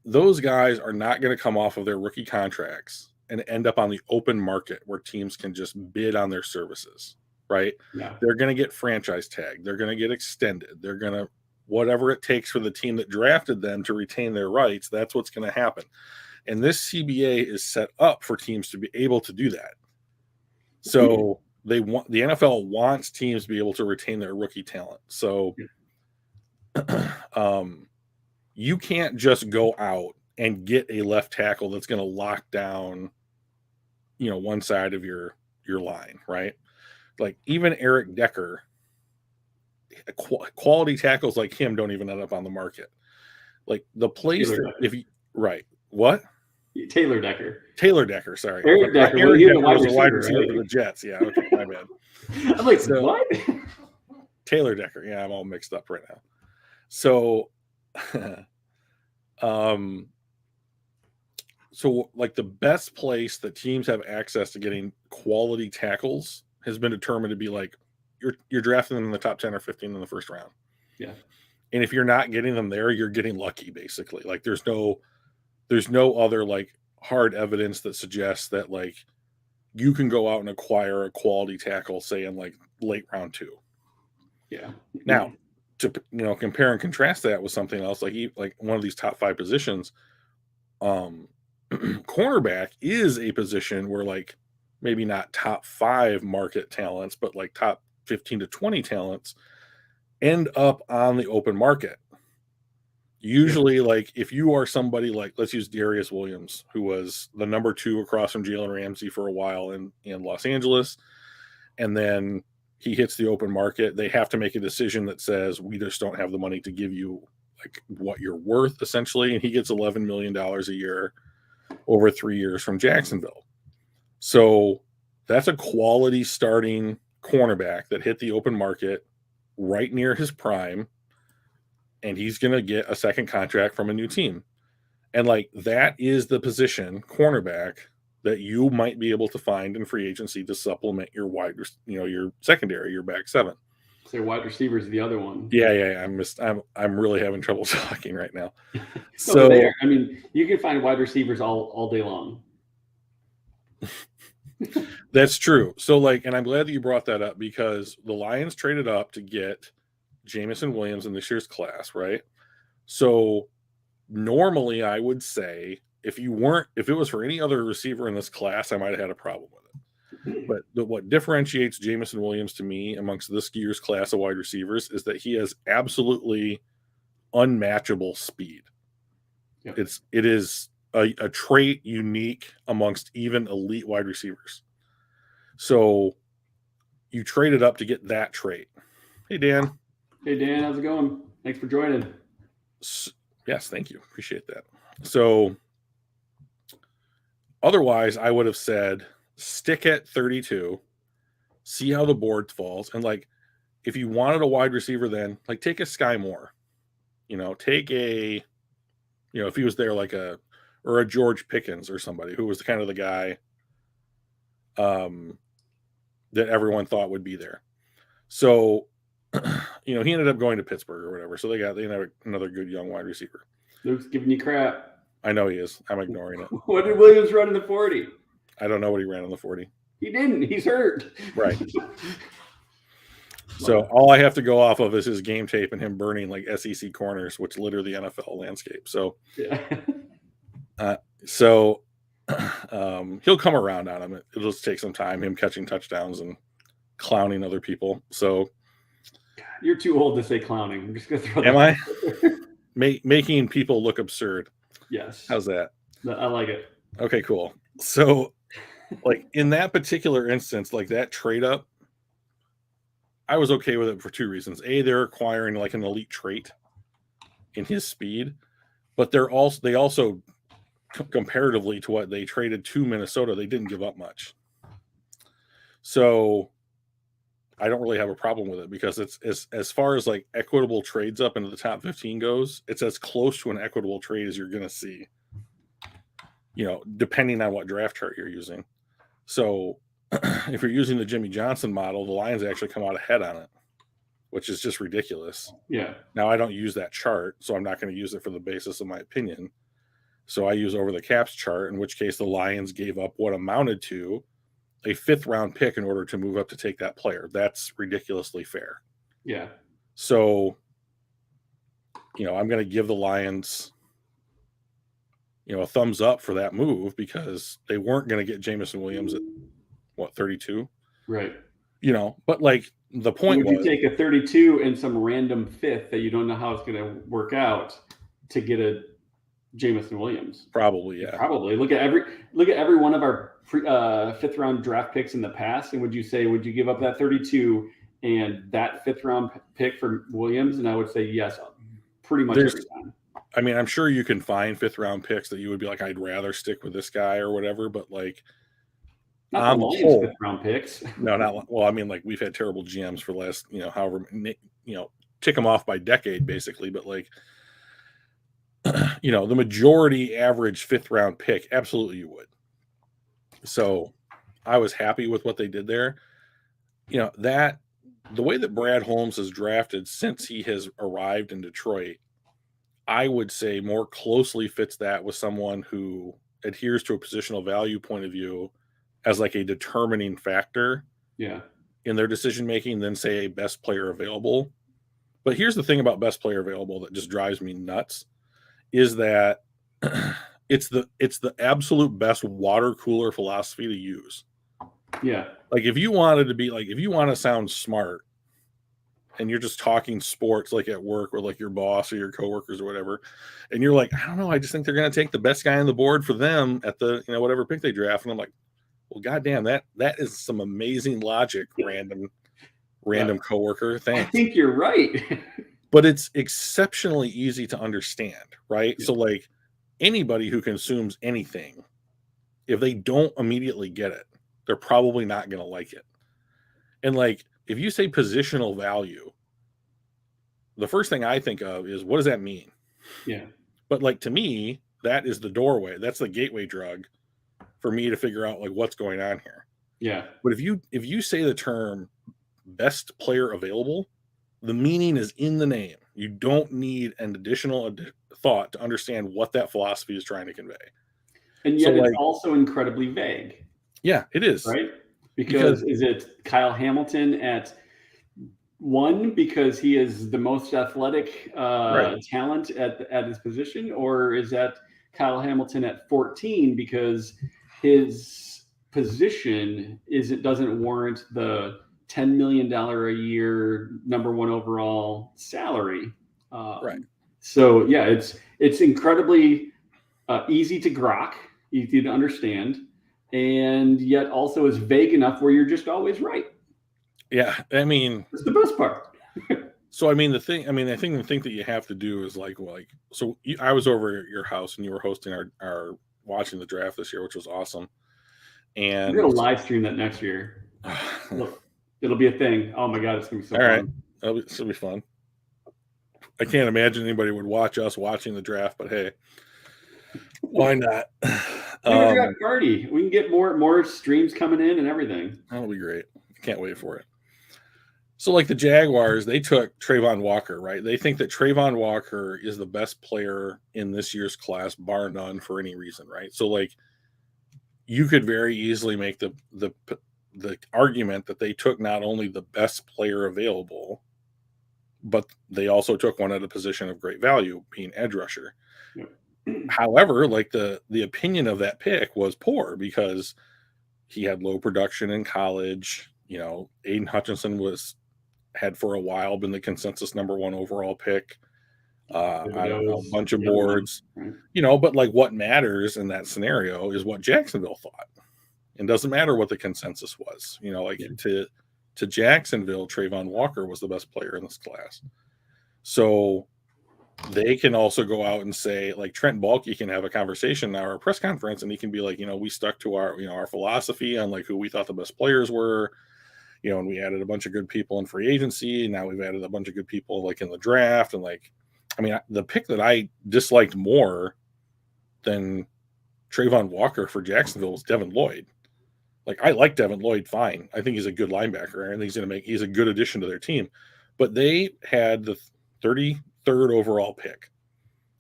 Those guys are not going to come off of their rookie contracts and end up on the open market where teams can just bid on their services, right? Yeah. They're going to get franchise tagged. They're going to get extended. They're going to, whatever it takes for the team that drafted them to retain their rights, that's what's going to happen. And this CBA is set up for teams to be able to do that. So the NFL wants teams to be able to retain their rookie talent. So you can't just go out and get a left tackle that's going to lock down, one side of your line, right? Like even Eric Decker, quality tackles like him don't even end up on the market. Like the place that if you what? Taylor Decker. Sorry. Eric Decker. Eric Decker was a wide receiver for the Jets. Yeah, okay, my bad. I'm like, what? Taylor Decker. Yeah, I'm all mixed up right now. So, so like the best place that teams have access to getting quality tackles has been determined to be like you're drafting them in the top 10 or 15 in the first round. Yeah. And if you're not getting them there, you're getting lucky, basically. Like there's no other like hard evidence that suggests that like you can go out and acquire a quality tackle, say in like late round 2. Yeah. Now, to compare and contrast that with something else, like one of these top 5 positions, cornerback is a position where like maybe not top 5 market talents, but like top 15 to 20 talents end up on the open market. Usually, like if you are somebody like, let's use Darius Williams, who was the number 2 across from Jalen Ramsey for a while in Los Angeles, and then he hits the open market, they have to make a decision that says, we just don't have the money to give you like what you're worth, essentially. And he gets $11 million a year over 3 years from Jacksonville. So that's a quality starting cornerback that hit the open market right near his prime. And he's going to get a second contract from a new team. And like that is the position, cornerback, that you might be able to find in free agency to supplement your your secondary, your back 7. So wide receiver is the other one. Yeah. I'm really having trouble talking right now. So I mean, you can find wide receivers all day long. That's true. So like, and I'm glad that you brought that up because the Lions traded up to get Jamison Williams in this year's class, right? So normally I would say if it was for any other receiver in this class, I might have had a problem with it. But what differentiates Jamison Williams to me amongst this year's class of wide receivers is that he has absolutely unmatchable speed. Yep. It is a trait unique amongst even elite wide receivers. So you traded up to get that trait. Hey, Dan. Hey, Dan. How's it going? Thanks for joining. Yes, thank you. Appreciate that. So otherwise, I would have said stick at 32, see how the board falls. And like, if you wanted a wide receiver, then like take a Sky Moore, take a, if he was there like a George Pickens or somebody who was kind of the guy that everyone thought would be there. So he ended up going to Pittsburgh or whatever. So they have another good young wide receiver. Luke's giving you crap. I know he is. I'm ignoring it. What did Williams run in the 40? I don't know what he ran on the 40. He didn't. He's hurt. Right. So all I have to go off of is his game tape and him burning like SEC corners, which litter the NFL landscape. So, yeah. He'll come around on him. It'll just take some time, him catching touchdowns and clowning other people. So you're too old to say clowning. I'm just gonna throw that. Am I? Making people look absurd. Yes. How's that? I like it. Okay, cool. So, like in that particular instance, like that trade up, I was okay with it for two reasons. A, they're acquiring like an elite trait in his speed, but they also comparatively to what they traded to Minnesota, they didn't give up much. So I don't really have a problem with it because it's as far as like equitable trades up into the top 15 goes, it's as close to an equitable trade as you're going to see, depending on what draft chart you're using. So if you're using the Jimmy Johnson model, the Lions actually come out ahead on it, which is just ridiculous. Yeah. Now I don't use that chart, so I'm not going to use it for the basis of my opinion. So I use over the caps chart, in which case the Lions gave up what amounted to a 5th round pick in order to move up to take that player. That's ridiculously fair. Yeah. So, I'm going to give the Lions, a thumbs up for that move because they weren't going to get Jameson Williams at 32? Right. But like the point was, you take a 32 and some random 5th that you don't know how it's going to work out to get a Jameson Williams. Probably, yeah. Probably. Look at every one of our 5th round draft picks in the past, and would you give up that 32 and that 5th round pick for Williams? And I would say yes, pretty much every time. I mean, I'm sure you can find 5th round picks that you would be like, I'd rather stick with this guy or whatever, but like not the Lions 5th round picks. No, not well. I mean, like we've had terrible GMs for the last, however, tick them off by decade, basically. But like, the majority average 5th round pick, absolutely you would. So I was happy with what they did there. That the way that Brad Holmes has drafted since he has arrived in Detroit, I would say more closely fits that with someone who adheres to a positional value point of view as like a determining factor in their decision making than say a best player available. But here's the thing about best player available that just drives me nuts is that it's the absolute best water cooler philosophy to use. Yeah. Like if you want to sound smart and you're just talking sports like at work or like your boss or your coworkers or whatever, and you're like, I don't know, I just think they're going to take the best guy on the board for them at the, whatever pick they draft. And I'm like, well, goddamn, that is some amazing logic, random coworker. Thanks. I think you're right. But it's exceptionally easy to understand, right? Yeah. So like anybody who consumes anything, if they don't immediately get it, they're probably not going to like it. And like, if you say positional value, the first thing I think of is what does that mean? Yeah. But like, to me, that is the doorway. That's the gateway drug for me to figure out like what's going on here. Yeah. But if you say the term best player available, the meaning is in the name. You don't need an additional thought to understand what that philosophy is trying to convey. And yet it's also incredibly vague. Yeah, it is. Right? Because is it Kyle Hamilton at 1 because he is the most athletic talent at his position? Or is that Kyle Hamilton at 14 because his position doesn't warrant the $10 million a year number 1 overall salary? Right. So yeah, it's incredibly easy to grok, easy to understand, and yet also is vague enough where you're just always right. Yeah, I mean, it's the best part. So I mean, the thing that you have to do is I was over at your house and you were hosting our watching the draft this year, which was awesome. And we're gonna live stream that next year. Look, it'll be a thing. Oh my god, it's gonna be so fun. Right, it'll be fun. I can't imagine anybody would watch us watching the draft, but hey, why not? Party. We can get more streams coming in and everything. That'll be great. Can't wait for it. So like the Jaguars, they took Trayvon Walker, right? They think that Trayvon Walker is the best player in this year's class, bar none, for any reason, right? So like you could very easily make the argument that they took not only the best player available, but they also took one at a position of great value, being edge rusher. Yep. However, like the opinion of that pick was poor because he had low production in college. Aiden Hutchinson had for a while been the consensus number 1 overall pick on a bunch of boards, right? But like what matters in that scenario is what Jacksonville thought. It doesn't matter what the consensus was, to Jacksonville, Trayvon Walker was the best player in this class. So they can also go out and say, like Trent Baalke can have a conversation now or a press conference, and he can be like, we stuck to our philosophy on like who we thought the best players were, and we added a bunch of good people in free agency. And now we've added a bunch of good people like in the draft. And like, the pick that I disliked more than Trayvon Walker for Jacksonville was Devin Lloyd. Like, I like Devin Lloyd fine. I think he's a good linebacker. I think he's a good addition to their team. But they had the 33rd overall pick,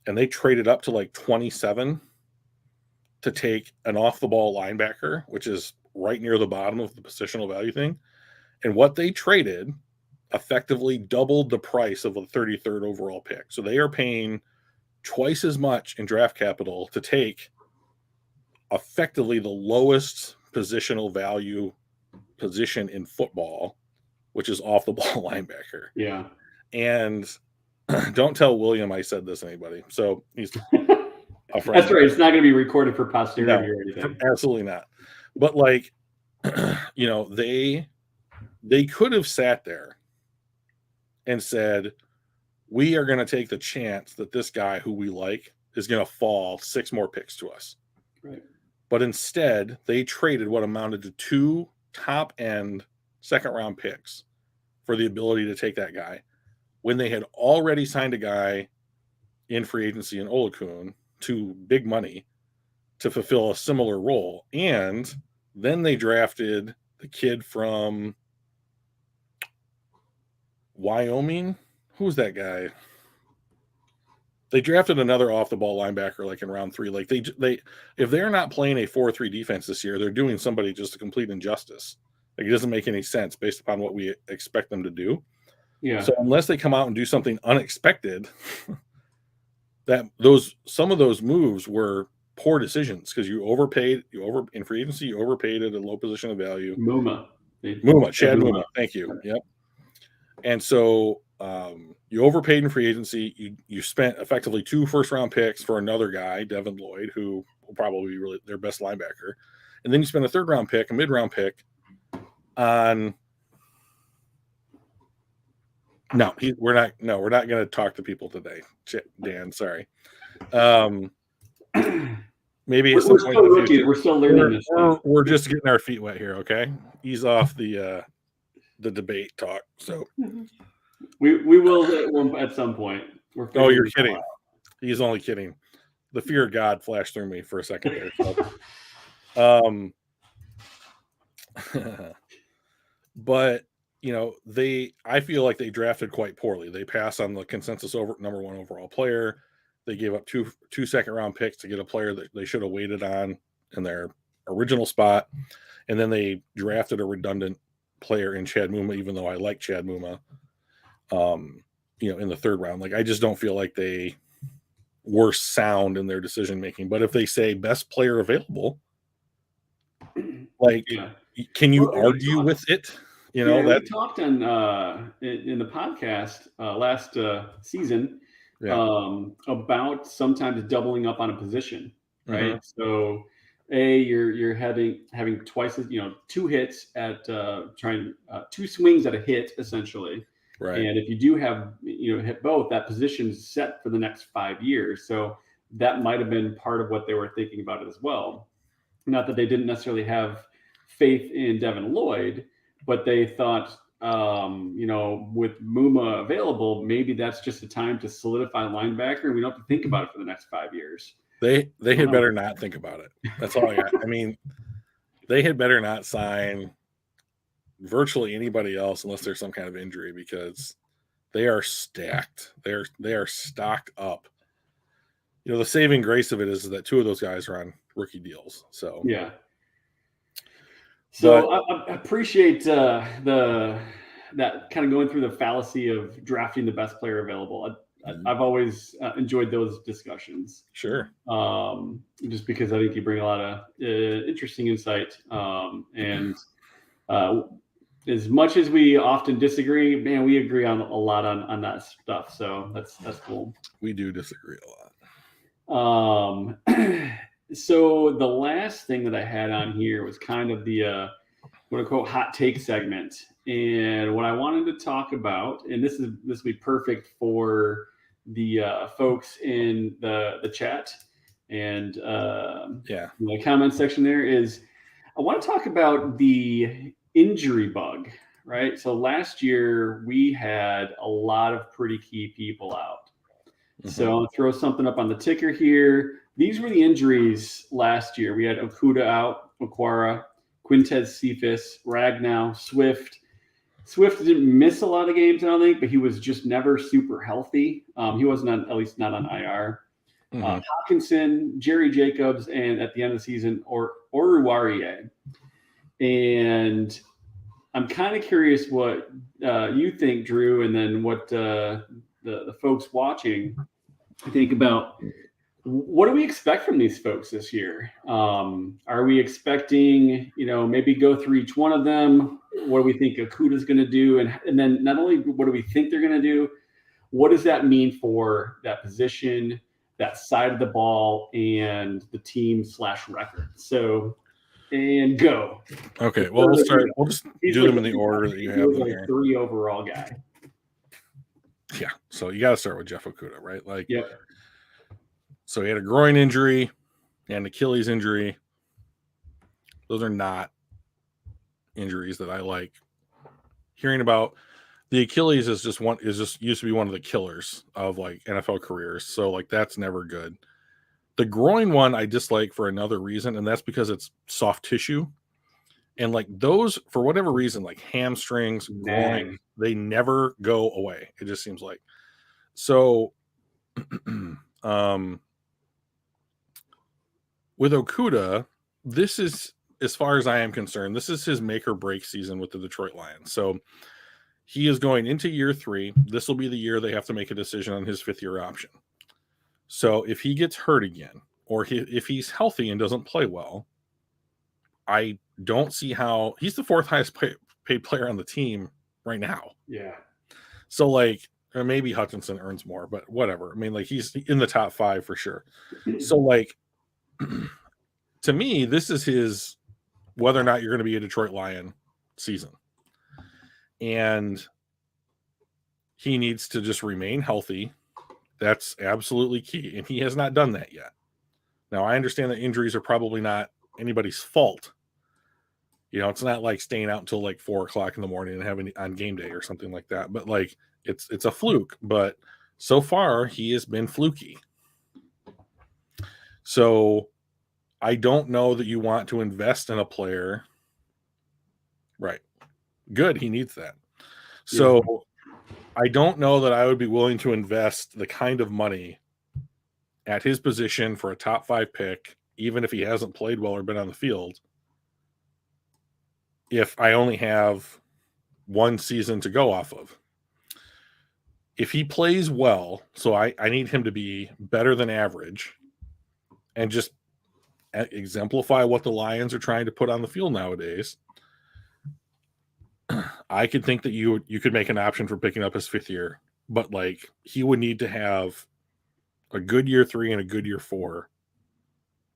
and they traded up to like 27 to take an off-the-ball linebacker, which is right near the bottom of the positional value thing. And what they traded effectively doubled the price of a 33rd overall pick. So they are paying twice as much in draft capital to take effectively the lowest positional value position in football, which is off the ball linebacker. Yeah. And don't tell William I said this to anybody. So he's a friend. That's right. It's not going to be recorded for posterity or anything. Absolutely not. But like, they could have sat there and said, we are going to take the chance that this guy who we like is going to fall 6 more picks to us. Right. But instead, they traded what amounted to 2 top-end second-round picks for the ability to take that guy when they had already signed a guy in free agency in Olakun to big money to fulfill a similar role. And then they drafted the kid from Wyoming. Who's that guy? They drafted another off-the-ball linebacker like in round 3. Like they if they're not playing a 4-3 defense this year, they're doing somebody just a complete injustice. Like, it doesn't make any sense based upon what we expect them to do. Yeah. So unless they come out and do something unexpected, some of those moves were poor decisions because in free agency, you overpaid at a low position of value. Chad Muma. Thank you. Yep. And so you overpaid in free agency. You spent effectively 2 first-round picks for another guy, Devin Lloyd, who will probably be really their best linebacker. And then you spent a 3rd-round pick, a mid-round pick on – we're not going to talk to people today, Dan. Sorry. Maybe we're still rookies. We're still learning this. We're just getting our feet wet here. Okay, ease off the debate talk. So we will at some point. You're kidding. He's only kidding. The fear of God flashed through me for a second there. So. But I feel like they drafted quite poorly. They passed on the consensus number 1 overall player. They gave up 2 second-round picks to get a player that they should have waited on in their original spot. And then they drafted a redundant player in Chad Muma, even though I like Chad Muma, in the 3rd round. Like, I just don't feel like they were sound in their decision-making. But if they say best player available, like, can you argue with it? We talked on in the podcast last season about sometimes doubling up on a position, right? Mm-hmm. So, you're having twice as 2 hits at 2 swings at a hit essentially, right? And if you do have hit both, that position's set for the next 5 years. So that might have been part of what they were thinking about it as well. Not that they didn't necessarily have faith in Devin Lloyd, but they thought, with Muma available, maybe that's just a time to solidify linebacker, and we don't have to think about it for the next 5 years. They had better not think about it. That's all I got. I mean, they had better not sign virtually anybody else unless there's some kind of injury, because they are stacked. They are stocked up. You know, the saving grace of it is that 2 of those guys are on rookie deals. So yeah. So I appreciate that kind of going through the fallacy of drafting the best player available. I've always enjoyed those discussions. Sure. Just because I think you bring a lot of interesting insight. And as much as we often disagree, man, we agree on a lot on that stuff. So that's cool. We do disagree a lot. So the last thing that I had on here was kind of the quote unquote hot take segment. And what I wanted to talk about, and this will be perfect for the folks in the chat and the comment section there, is I want to talk about the injury bug, right? So last year we had a lot of pretty key people out. So I'll throw something up on the ticker here. These were the injuries last year. We had Okuda out, Okwara, Quentin Cephas, Ragnow, Swift. Swift didn't miss a lot of games, I don't think, but he was just never super healthy. He wasn't at least not on IR. Hopkinson, Jerry Jacobs, and at the end of the season, Oruwariye. And I'm kind of curious what you think, Drew, and then what the folks watching think about. What do we expect from these folks this year? Are we expecting, maybe go through each one of them? What do we think Okuda's going to do? And then not only what do we think they're going to do, what does that mean for that position, that side of the ball, and the team / record? So, and go. Okay, well, we'll start. We'll just do them in the order that you have them here. 3 overall guy. Yeah, so you got to start with Jeff Okuda, right? Like, yep. So he had a groin injury and an Achilles injury. Those are not injuries that I like hearing about. The Achilles is just used to be one of the killers of like NFL careers. So like that's never good. The groin one I dislike for another reason, and that's because it's soft tissue. And like those, for whatever reason, like hamstrings, groin, they never go away. It just seems like. So with Okuda, this is, as far as I am concerned, this is his make or break season with the Detroit Lions. So he is going into year 3. This will be the year they have to make a decision on his 5th-year option. So if he gets hurt again, or if he's healthy and doesn't play well, I don't see how he's the 4th highest paid player on the team right now. Yeah. So like, or maybe Hutchinson earns more, but whatever. I mean, like he's in the top 5 for sure. So like, to me, this is his whether or not you're going to be a Detroit Lion season. And he needs to just remain healthy. That's absolutely key. And he has not done that yet. Now, I understand that injuries are probably not anybody's fault. It's not like staying out until like 4:00 in the morning and having on game day or something like that. But like it's a fluke. But so far, he has been fluky. So I don't know that you want to invest in a player. Right. Good. He needs that. So I don't know that I would be willing to invest the kind of money at his position for a top 5 pick, even if he hasn't played well or been on the field, if I only have one season to go off of. If he plays well, so I need him to be better than average and just exemplify what the Lions are trying to put on the field nowadays, I could think that you could make an option for picking up his 5th year, but like he would need to have a good year 3 and a good year 4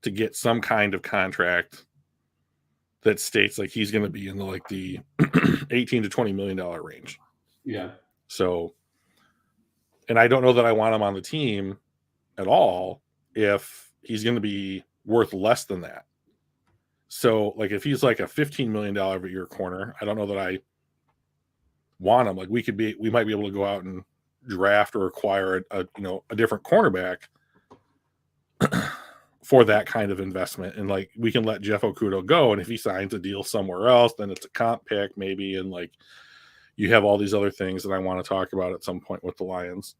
to get some kind of contract that states like he's going to be in the 18 to $20 million range. Yeah. So, and I don't know that I want him on the team at all if he's going to be worth less than that. So like if he's like a $15 million a year corner, I don't know that I want him. Like we might be able to go out and draft or acquire a different cornerback for that kind of investment. And like, we can let Jeff Okudah go. And if he signs a deal somewhere else, then it's a comp pick maybe. And like, you have all these other things that I want to talk about at some point with the Lions.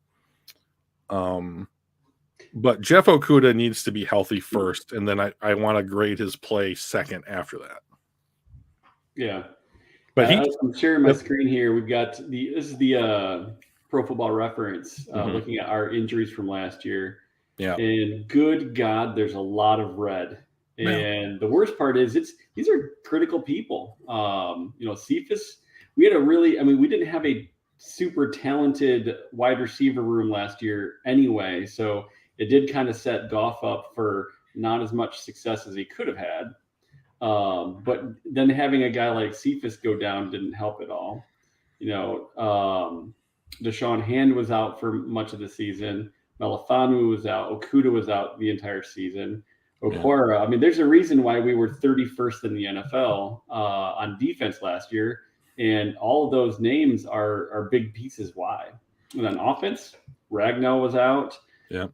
But Jeff Okudah needs to be healthy first. And then I want to grade his play second after that. Yeah. But I'm sharing my screen here. We've got this is the Pro Football Reference looking at our injuries from last year. Yeah. And good God, there's a lot of red. And the worst part is these are critical people. Cephas, we didn't have a super talented wide receiver room last year anyway. So it did kind of set Goff up for not as much success as he could have had. But then having a guy like Cephas go down didn't help at all. Deshaun Hand was out for much of the season. Melifanu was out. Okudah was out the entire season. Okwara, there's a reason why we were 31st in the NFL on defense last year. And all of those names are big pieces why. And on offense, Ragnow was out. Yeah.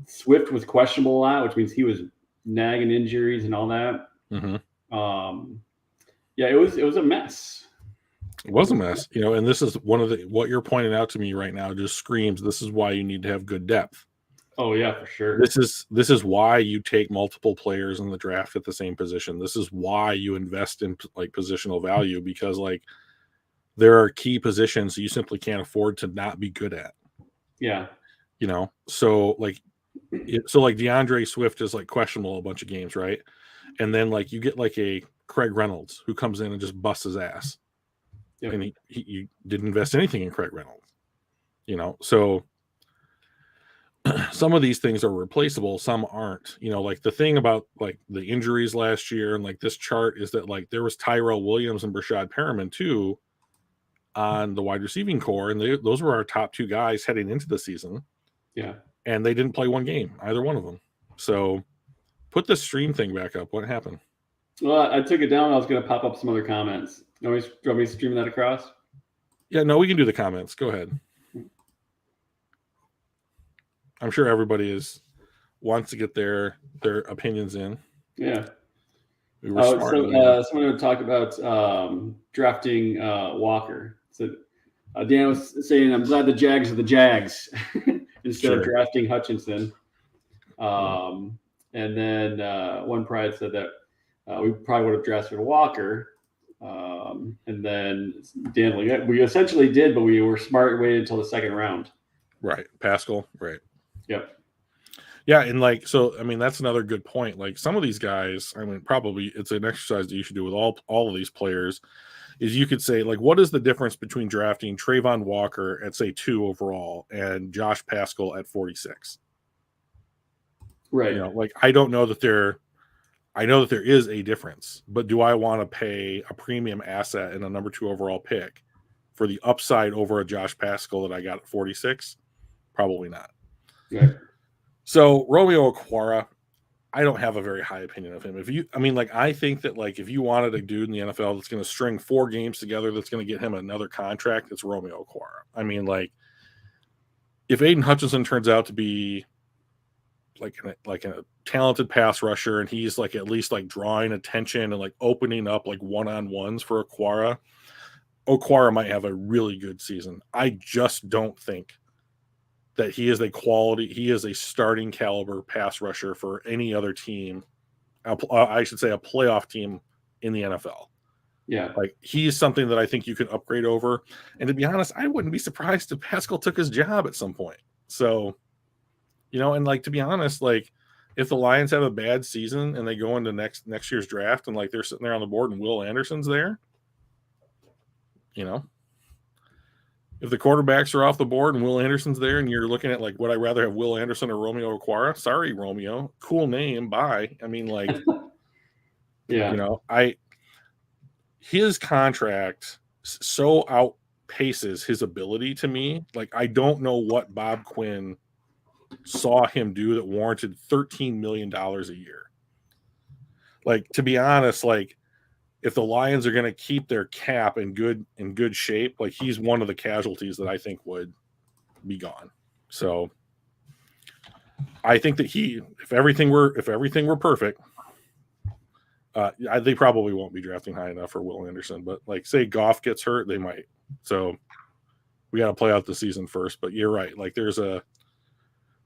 Swift was questionable a lot, which means he was nagging injuries and all that. Mm-hmm. It was a mess. It was a mess, and this is one of what you're pointing out to me right now just screams this is why you need to have good depth. Oh yeah, for sure. This is why you take multiple players in the draft at the same position. This is why you invest in like positional value, because like there are key positions you simply can't afford to not be good at. Yeah. So like Deandre Swift is like questionable a bunch of games, right? And then like you get like a Craig Reynolds who comes in and just busts his ass. Yep. And he didn't invest anything in Craig Reynolds. So some of these things are replaceable, some aren't. Like the thing about like the injuries last year and like this chart is that like there was Tyrell Williams and Brashad Perriman too on the wide receiving core, and those were our top two guys heading into the season. Yeah. And they didn't play one game, either one of them. So put the stream thing back up. What happened? Well, I took it down. I was going to pop up some other comments. Do you want me to stream that across? Yeah, no, we can do the comments. Go ahead. I'm sure everybody wants to get their opinions in. Yeah. We were smart. Someone would talk about drafting Walker. So Dan was saying, I'm glad the Jags are the Jags instead of drafting Hutchinson. And then One Pride said that we probably would have drafted Walker. And then Dan, we essentially did, but we were smart and waited until the second round. Right. Pascal. Right. Yep. Yeah. And like, so, that's another good point. Like some of these guys, probably it's an exercise that you should do with all of these players is you could say like, what is the difference between drafting Trayvon Walker at say 2 overall and Josh Pascal at 46? Right. Like, I know that there is a difference, but do I want to pay a premium asset and a number 2 overall pick for the upside over a Josh Pascal that I got at 46? Probably not. Yeah. So Romeo Okwara, I don't have a very high opinion of him. I think that like if you wanted a dude in the NFL that's going to string 4 games together, that's going to get him another contract, it's Romeo Okwara. If Aiden Hutchinson turns out to be like a talented pass rusher and he's like at least like drawing attention and like opening up like one-on-ones for Okwara might have a really good season. I just don't think that he is a starting caliber pass rusher for any other team. I should say a playoff team in the NFL. Yeah. Like he's something that I think you can upgrade over. And to be honest, I wouldn't be surprised if Pascal took his job at some point. So, and like, to be honest, like if the Lions have a bad season and they go into next year's draft and like they're sitting there on the board and Will Anderson's there, if the quarterbacks are off the board and Will Anderson's there and you're looking at like, would I rather have Will Anderson or Romeo Okwara? Sorry, Romeo. Cool name. Bye. Yeah. His contract so outpaces his ability to me. Like, I don't know what Bob Quinn saw him do that warranted $13 million a year. Like, to be honest, like, if the Lions are going to keep their cap in good shape, like he's one of the casualties that I think would be gone. So I think that if everything were perfect, they probably won't be drafting high enough for Will Anderson. But like, say Goff gets hurt, they might. So we got to play out the season first. But you're right. Like, there's a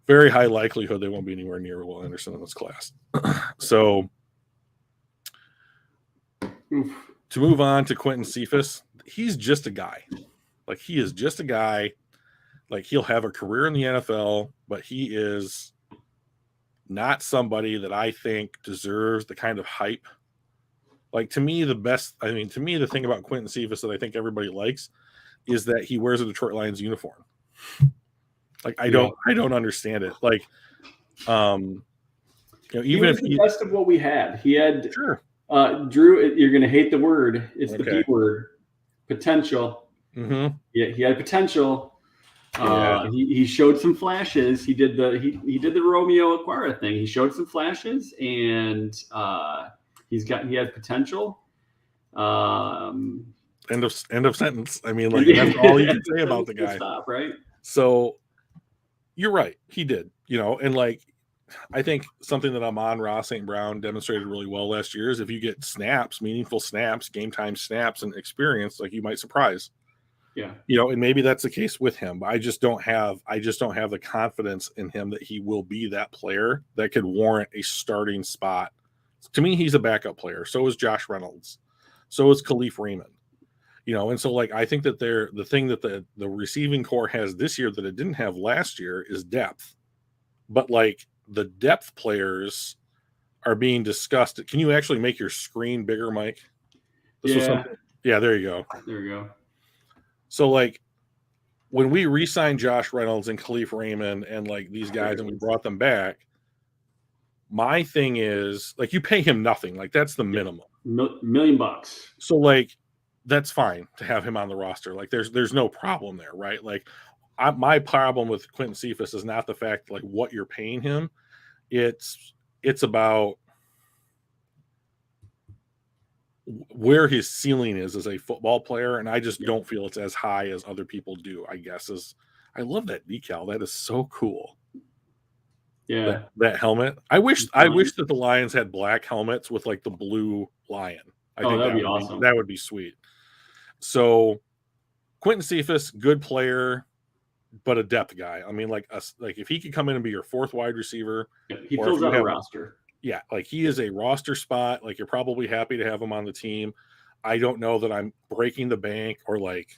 very high likelihood they won't be anywhere near Will Anderson in this class. So to move on to Quentin Cephas, he's just a guy. Like, he is just a guy. Like, he'll have a career in the NFL, but he is not somebody that I think deserves the kind of hype. Like, to me, the thing about Quentin Cephas that I think everybody likes is that he wears a Detroit Lions uniform. Like, I don't understand it. Like, even if the best of what we had, he had sure. Drew, you're going to hate the word. It's the P word, potential. Mm-hmm. Yeah, he had potential. He showed some flashes. He did the Romeo Aquara thing. He showed some flashes, and he had potential. End of sentence. I mean, like, that's all you can say about the guy. Stop, right? So you're right. He did, and like, I think something that Amon-Ra St. Brown demonstrated really well last year is if you get snaps, meaningful snaps, game time snaps, and experience, like, you might surprise. Yeah. And maybe that's the case with him. But I just don't have the confidence in him that he will be that player that could warrant a starting spot. To me, he's a backup player. So is Josh Reynolds. So is Khalif Raymond. And so, like, I think that the thing that the receiving core has this year that it didn't have last year is depth. But, like, the depth players are being discussed. Can you actually make your screen bigger, Mike? Yeah, there you go. There you go. So, like, when we re-signed Josh Reynolds and Khalif Raymond and, like, these guys and we brought them back, my thing is, like, you pay him nothing. Like, that's the minimum. $1 million. So, like, that's fine to have him on the roster. Like, there's no problem there, right? Like, my problem with Quentin Cephas is not the fact, like, what you're paying him. It's about where his ceiling is as a football player, and I just don't feel it's as high as other people do, I guess. I love that decal. That is so cool. Yeah. That helmet. I wish that the Lions had black helmets with, like, the blue lion. I think that'd be awesome. That would be sweet. So Quentin Cephas, good player, but a depth guy. I mean, like, if he could come in and be your fourth wide receiver, he fills out a roster. Yeah, like, he is a roster spot. Like, you're probably happy to have him on the team. I don't know that I'm breaking the bank or, like,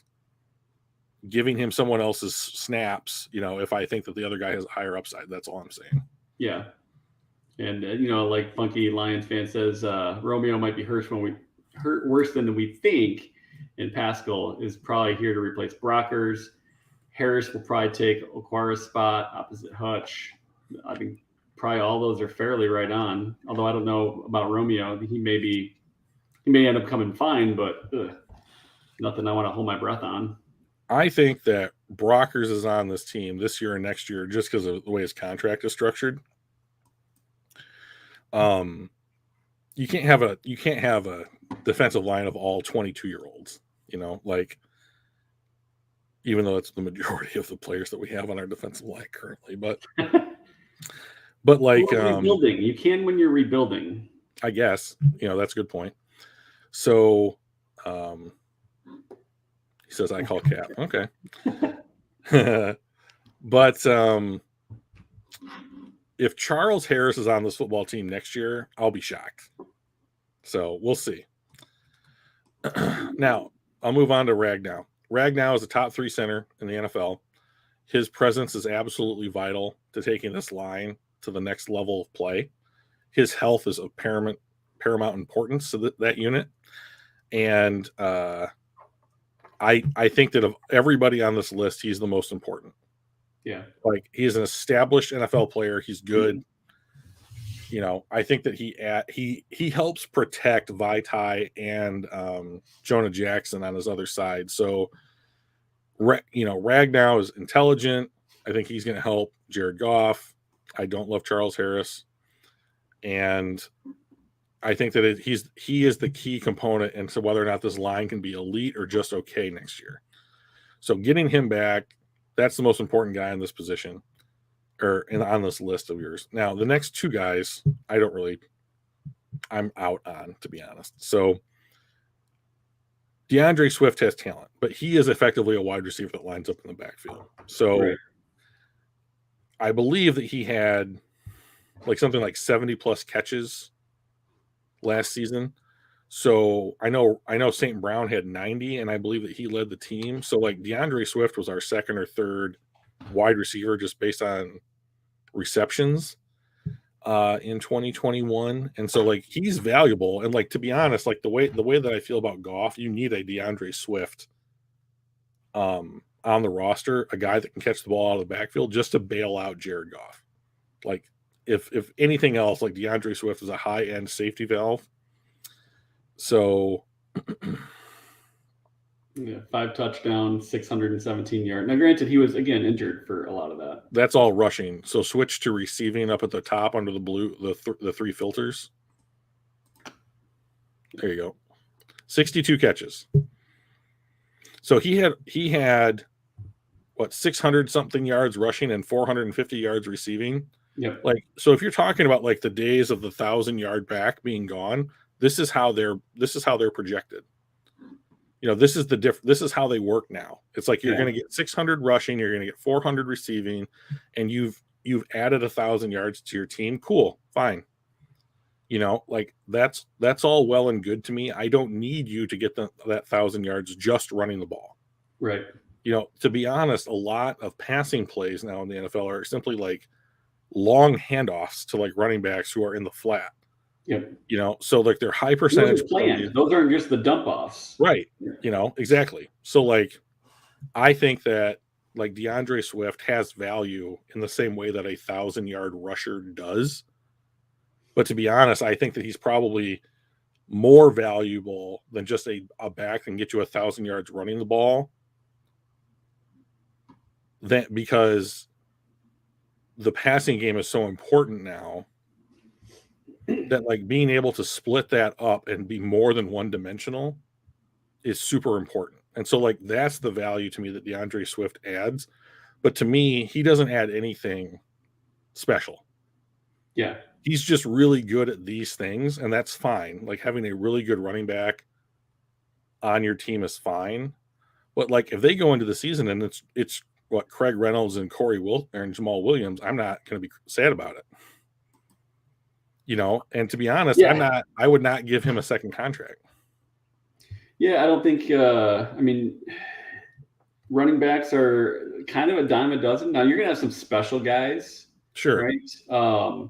giving him someone else's snaps, if I think that the other guy has a higher upside. That's all I'm saying. Yeah. And, like Funky Lions fan says, Romeo might be hurt worse than we think. And Pascal is probably here to replace Brockers. Harris will probably take Aquara's spot opposite Hutch. I think probably all those are fairly right on. Although I don't know about Romeo. He may end up coming fine, but nothing I want to hold my breath on. I think that Brockers is on this team this year and next year just because of the way his contract is structured. You can't have a defensive line of all 22-year-olds, like, even though it's the majority of the players that we have on our defensive line currently, but like, rebuilding. You can when you're rebuilding. I guess, that's a good point. So, he says I call cap. Okay. But if Charles Harris is on this football team next year, I'll be shocked. So we'll see. Now, I'll move on to Ragnow. Ragnow is a top 3 center in the NFL. His presence is absolutely vital to taking this line to the next level of play. His health is of paramount importance to that unit. And I think that of everybody on this list, he's the most important. Yeah. Like, he's an established NFL player. He's good. I think that he helps protect Vaitai and Jonah Jackson on his other side. So, Ragnow is intelligent. I think he's going to help Jared Goff. I don't love Charles Harris. And I think that he is the key component into whether or not this line can be elite or just okay next year. So getting him back, that's the most important guy in this position. on this list of yours. Now, the next two guys, I'm out on, to be honest. So Deandre Swift has talent, but he is effectively a wide receiver that lines up in the backfield. So Right. I believe that he had like something like 70 plus catches last season. So I know St. Brown had 90, and I believe that he led the team. So like Deandre Swift was our second or third wide receiver just based on receptions in 2021. And so like he's valuable. And like, to be honest, like the way that I feel about Goff, you need a Deandre Swift on the roster, a guy that can catch the ball out of the backfield just to bail out Jared Goff. Like if anything else, like Deandre Swift is a high end safety valve. So yeah, 5 touchdowns, 617 yards. Now, granted, he was again injured for a lot of that. That's all rushing. So switch to receiving up at the top under the blue, the three filters. There you go. 62 catches. So he had what, 600 something yards rushing and 450 yards receiving. Yep. Like, so if you're talking about like the days of the 1,000-yard back being gone, this is how they're projected. You know, this is how they work now. It's like you're going to get 600 rushing, you're going to get 400 receiving, and you've added 1,000 yards to your team. Cool, fine. You know, like that's all well and good to me. I don't need you to get that 1,000 yards just running the ball. Right. You know, to be honest, a lot of passing plays now in the NFL are simply like long handoffs to like running backs who are in the flat. Yep. You know, so like they're high percentage plays. Those aren't just the dump offs. Right. You know, exactly. So like I think that like Deandre Swift has value in the same way that a 1,000-yard rusher does. But to be honest, I think that he's probably more valuable than just a back that can get you 1,000 yards running the ball. That because the passing game is so important now that like being able to split that up and be more than one dimensional is super important. And so like that's the value to me that Deandre Swift adds. But to me, he doesn't add anything special. Yeah. He's just really good at these things, and that's fine. Like having a really good running back on your team is fine. But like if they go into the season and it's what Craig Reynolds and and Jamal Williams, I'm not going to be sad about it. You know, and to be honest, I would not give him a second contract. Yeah, I don't think I mean running backs are kind of a dime a dozen. Now you're gonna have some special guys. Sure. Right.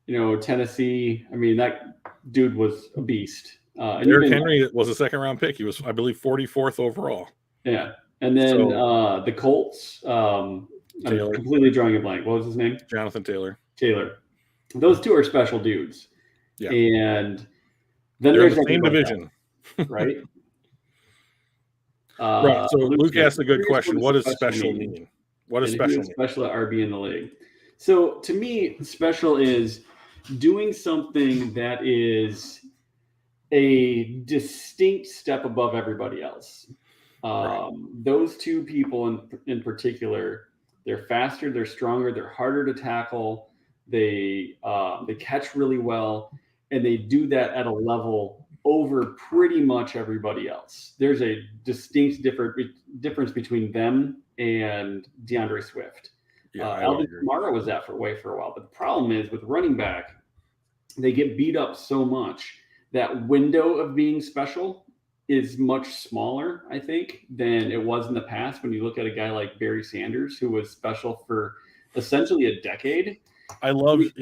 You know, Tennessee, I mean, that dude was a beast. Derrick Henry was a second-round pick. He was, I believe, 44th overall. Yeah. And then the Colts, I'm completely drawing a blank. What was his name? Jonathan Taylor. Those two are special dudes. Yeah. And then they're there's the same division. Right? Right. So Luke asked a good question. What does special mean? What does special mean? Special at RB in the league. So to me, special is doing something that is a distinct step above everybody else. Right. Those two people in particular, they're faster, they're stronger, they're harder to tackle. They catch really well, and they do that at a level over pretty much everybody else. There's a distinct difference between them and Deandre Swift. Alvin Kamara was that for a while. But the problem is with running back, they get beat up so much that window of being special is much smaller, I think, than it was in the past. When you look at a guy like Barry Sanders, who was special for essentially a decade. I love it.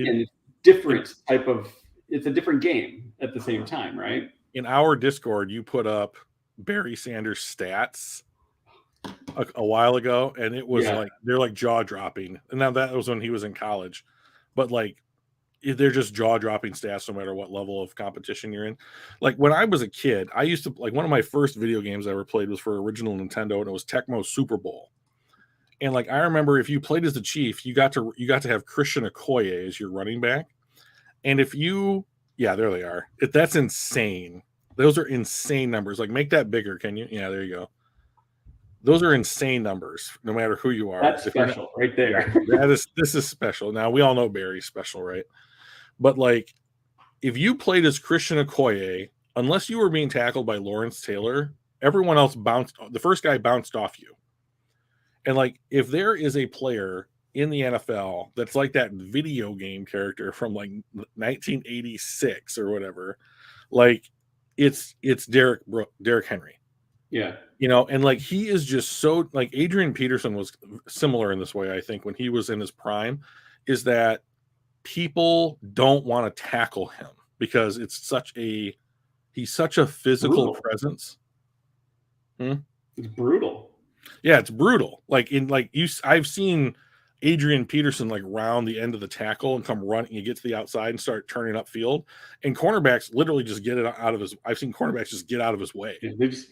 It's a different game at the same time, right? In our Discord, you put up Barry Sanders stats a while ago, and it was like they're like jaw dropping. And now that was when he was in college, but like they're just jaw dropping stats no matter what level of competition you're in. Like when I was a kid, I used to like one of my first video games I ever played was for original Nintendo, and it was Tecmo Super Bowl. And like I remember, if you played as the Chief, you got to have Christian Okoye as your running back. And if you, there they are. That's insane. Those are insane numbers. Like make that bigger, can you? Yeah, there you go. Those are insane numbers, no matter who you are. That's special right there. Yeah, this is special. Now, we all know Barry's special, right? But, like, if you played as Christian Okoye, unless you were being tackled by Lawrence Taylor, everyone else the first guy bounced off you. And, like, if there is a player in the NFL that's like that video game character from, like, 1986 or whatever, like, it's Derrick Henry. Yeah. And, like, he is just so, like, Adrian Peterson was similar in this way, I think, when he was in his prime, is that people don't want to tackle him because he's such a physical presence. It's brutal. Yeah, it's brutal. Like, I've seen Adrian Peterson, like, round the end of the tackle and come running. You get to the outside and start turning upfield, and cornerbacks literally just get it out of his. I've seen cornerbacks just get out of his way. Yeah, they just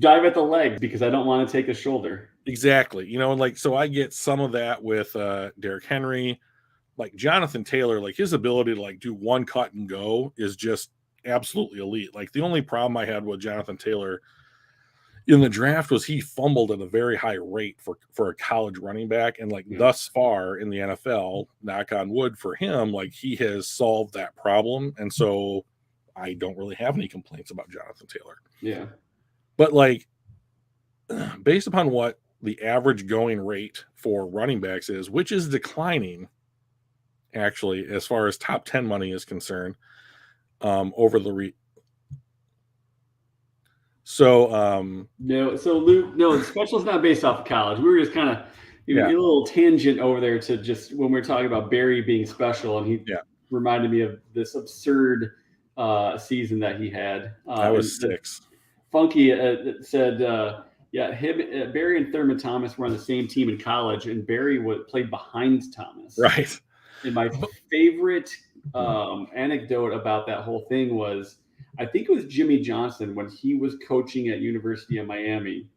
dive at the leg because I don't want to take the shoulder. Exactly. And, like, so I get some of that with Derrick Henry. Like, Jonathan Taylor, like, his ability to, like, do one cut and go is just absolutely elite. Like, the only problem I had with Jonathan Taylor in the draft was he fumbled at a very high rate for a college running back. And, like, thus far in the NFL, knock on wood for him, like, he has solved that problem. And so I don't really have any complaints about Jonathan Taylor. Yeah. But, like, based upon what the average going rate for running backs is, which is declining, actually, as far as top 10 money is concerned, over the Luke, no, the special's not based off of college. We were just kind of a little tangent over there to just when we were talking about Barry being special, and he reminded me of this absurd season that he had. I was 6. Funky said, Barry and Thurman Thomas were on the same team in college, and Barry played behind Thomas. Right. And my favorite anecdote about that whole thing was, I think it was Jimmy Johnson when he was coaching at University of Miami.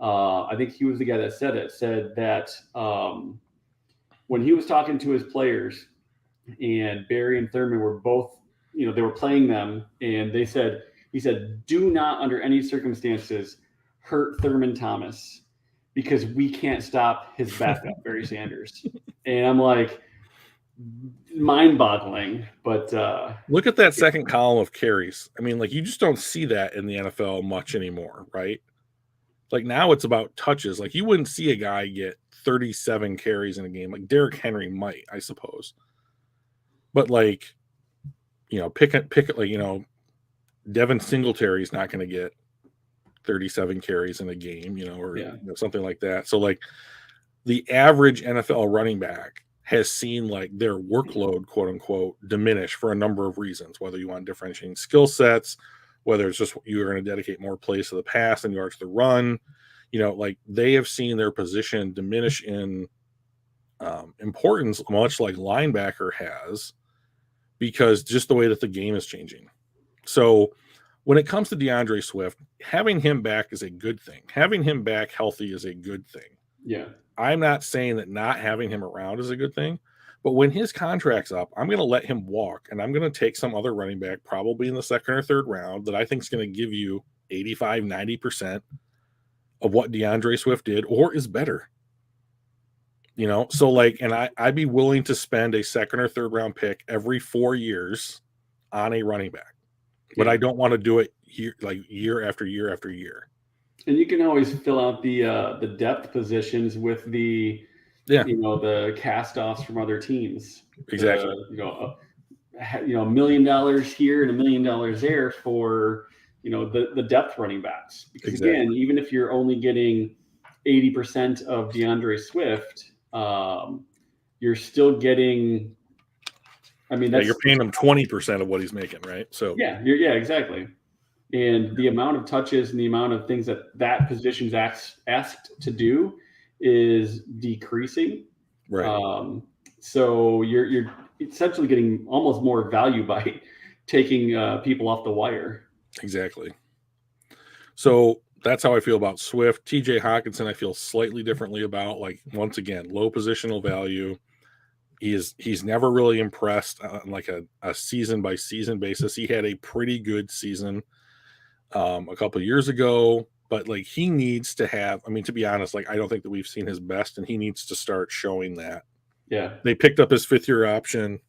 I think he was the guy that said that when he was talking to his players and Barry and Thurman were both, they were playing them, and he said, do not under any circumstances hurt Thurman Thomas because we can't stop his backup, Barry Sanders. And I'm like, mind-boggling, but look at that second column of carries. I mean, like, you just don't see that in the NFL much anymore, right? Like, now it's about touches. Like, you wouldn't see a guy get 37 carries in a game. Like, Derrick Henry might, I suppose, but, like, pick it, like, Devin Singletary is not going to get 37 carries in a game, or something like that. So, like, the average NFL running back has seen, like, their workload, quote unquote, diminish for a number of reasons, whether you want differentiating skill sets, whether it's just you're going to dedicate more plays to the pass than you are to the run. Like, they have seen their position diminish in importance, much like linebacker has, because just the way that the game is changing. So when it comes to Deandre Swift, having him back is a good thing. Having him back healthy is a good thing. Yeah. I'm not saying that not having him around is a good thing, but when his contract's up, I'm going to let him walk, and I'm going to take some other running back, probably in the second or third round, that I think is going to give you 85, 90% of what Deandre Swift did, or is better. So, like, and I'd be willing to spend a second or third round pick every 4 years on a running back, but I don't want to do it year after year after year. And you can always fill out the depth positions with the the cast-offs from other teams. Exactly. $1 million here and $1 million there for the depth running backs. Because again, even if you're only getting 80% of Deandre Swift, you're still getting. I mean, you're paying him 20% of what he's making, right? So exactly. And the amount of touches and the amount of things that position's asked to do is decreasing. Right. So you're essentially getting almost more value by taking people off the wire. Exactly. So that's how I feel about Swift. TJ Hopkinson, I feel slightly differently about. Like, once again, low positional value. He's never really impressed on like a season by season basis. He had a pretty good season a couple of years ago. but like he needs to have, I mean, to be honest, like I don't think that we've seen his best, and he needs to start showing that. Yeah. They picked up his 5th-year option.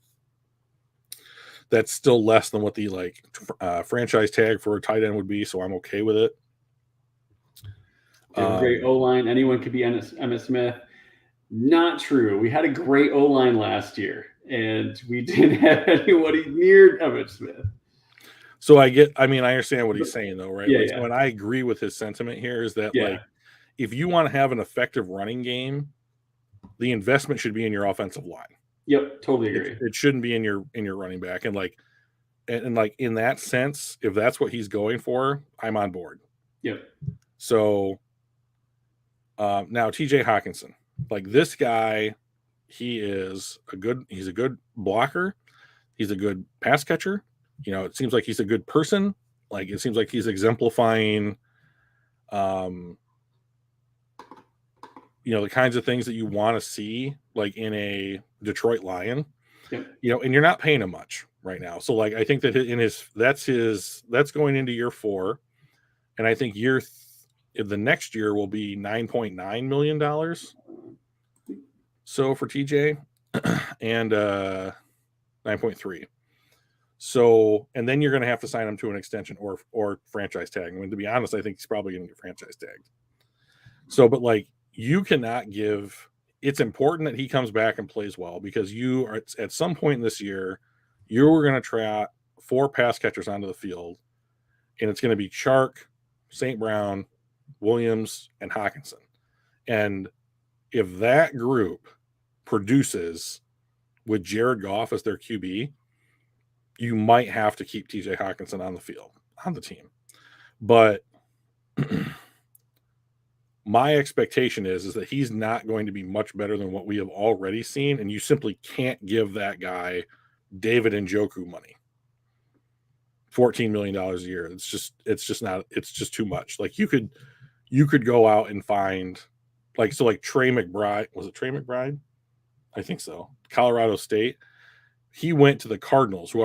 That's still less than what the like franchise tag for a tight end would be, so I'm okay with it. They have a great O-line. Anyone could be Emmitt Smith. Not true. We had a great O-line last year, and we didn't have anybody near Emmitt Smith. So I understand what he's saying though, right? Yeah, like, yeah. so, and I agree with his sentiment here is that like if you want to have an effective running game, the investment should be in your offensive line. Yep, totally agree. It shouldn't be in your running back. And like in that sense, if that's what he's going for, I'm on board. Yep. So now TJ Hockinson, like this guy, he's a good blocker. He's a good pass catcher. You know, it seems like he's a good person. Like it seems like he's exemplifying, you know, the kinds of things that you want to see like in a Detroit Lion. Yep. You know, and you're not paying him much right now. So like I think that that's going into year 4. And I think the next year will be $9.9 million. So for TJ and 9.3. So, and then you're going to have to sign him to an extension or franchise tag. I mean, to be honest, I think he's probably going to get franchise tagged. So, but like you cannot give, it's important that he comes back and plays well because you are at some point this year, you're going to trot 4 pass catchers onto the field, and it's going to be Chark, St. Brown, Williams, and Hockinson. And if that group produces with Jared Goff as their QB, you might have to keep TJ Hockinson on the field, on the team. But my expectation is that he's not going to be much better than what we have already seen, and you simply can't give that guy David Njoku money. $14 million a year. It's just too much. Like you could go out and find like Trey McBride. Was it Trey McBride? I think so. Colorado State. He went to the Cardinals, who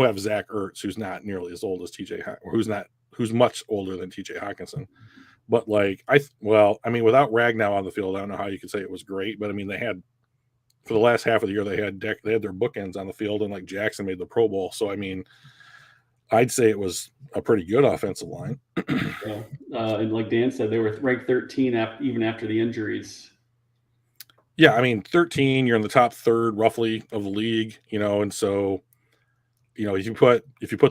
have Zach Ertz, who's not nearly as old as TJ, or who's much older than TJ Hockinson. But like without Ragnow on the field, I don't know how you could say it was great. But I mean, they had for the last half of the year they had their bookends on the field, and like Jackson made the Pro Bowl. So I mean, I'd say it was a pretty good offensive line. Yeah. And like Dan said, they were ranked 13 even after the injuries. Yeah, I mean, 13, you're in the top third roughly of the league, you know, and so, you know, if you put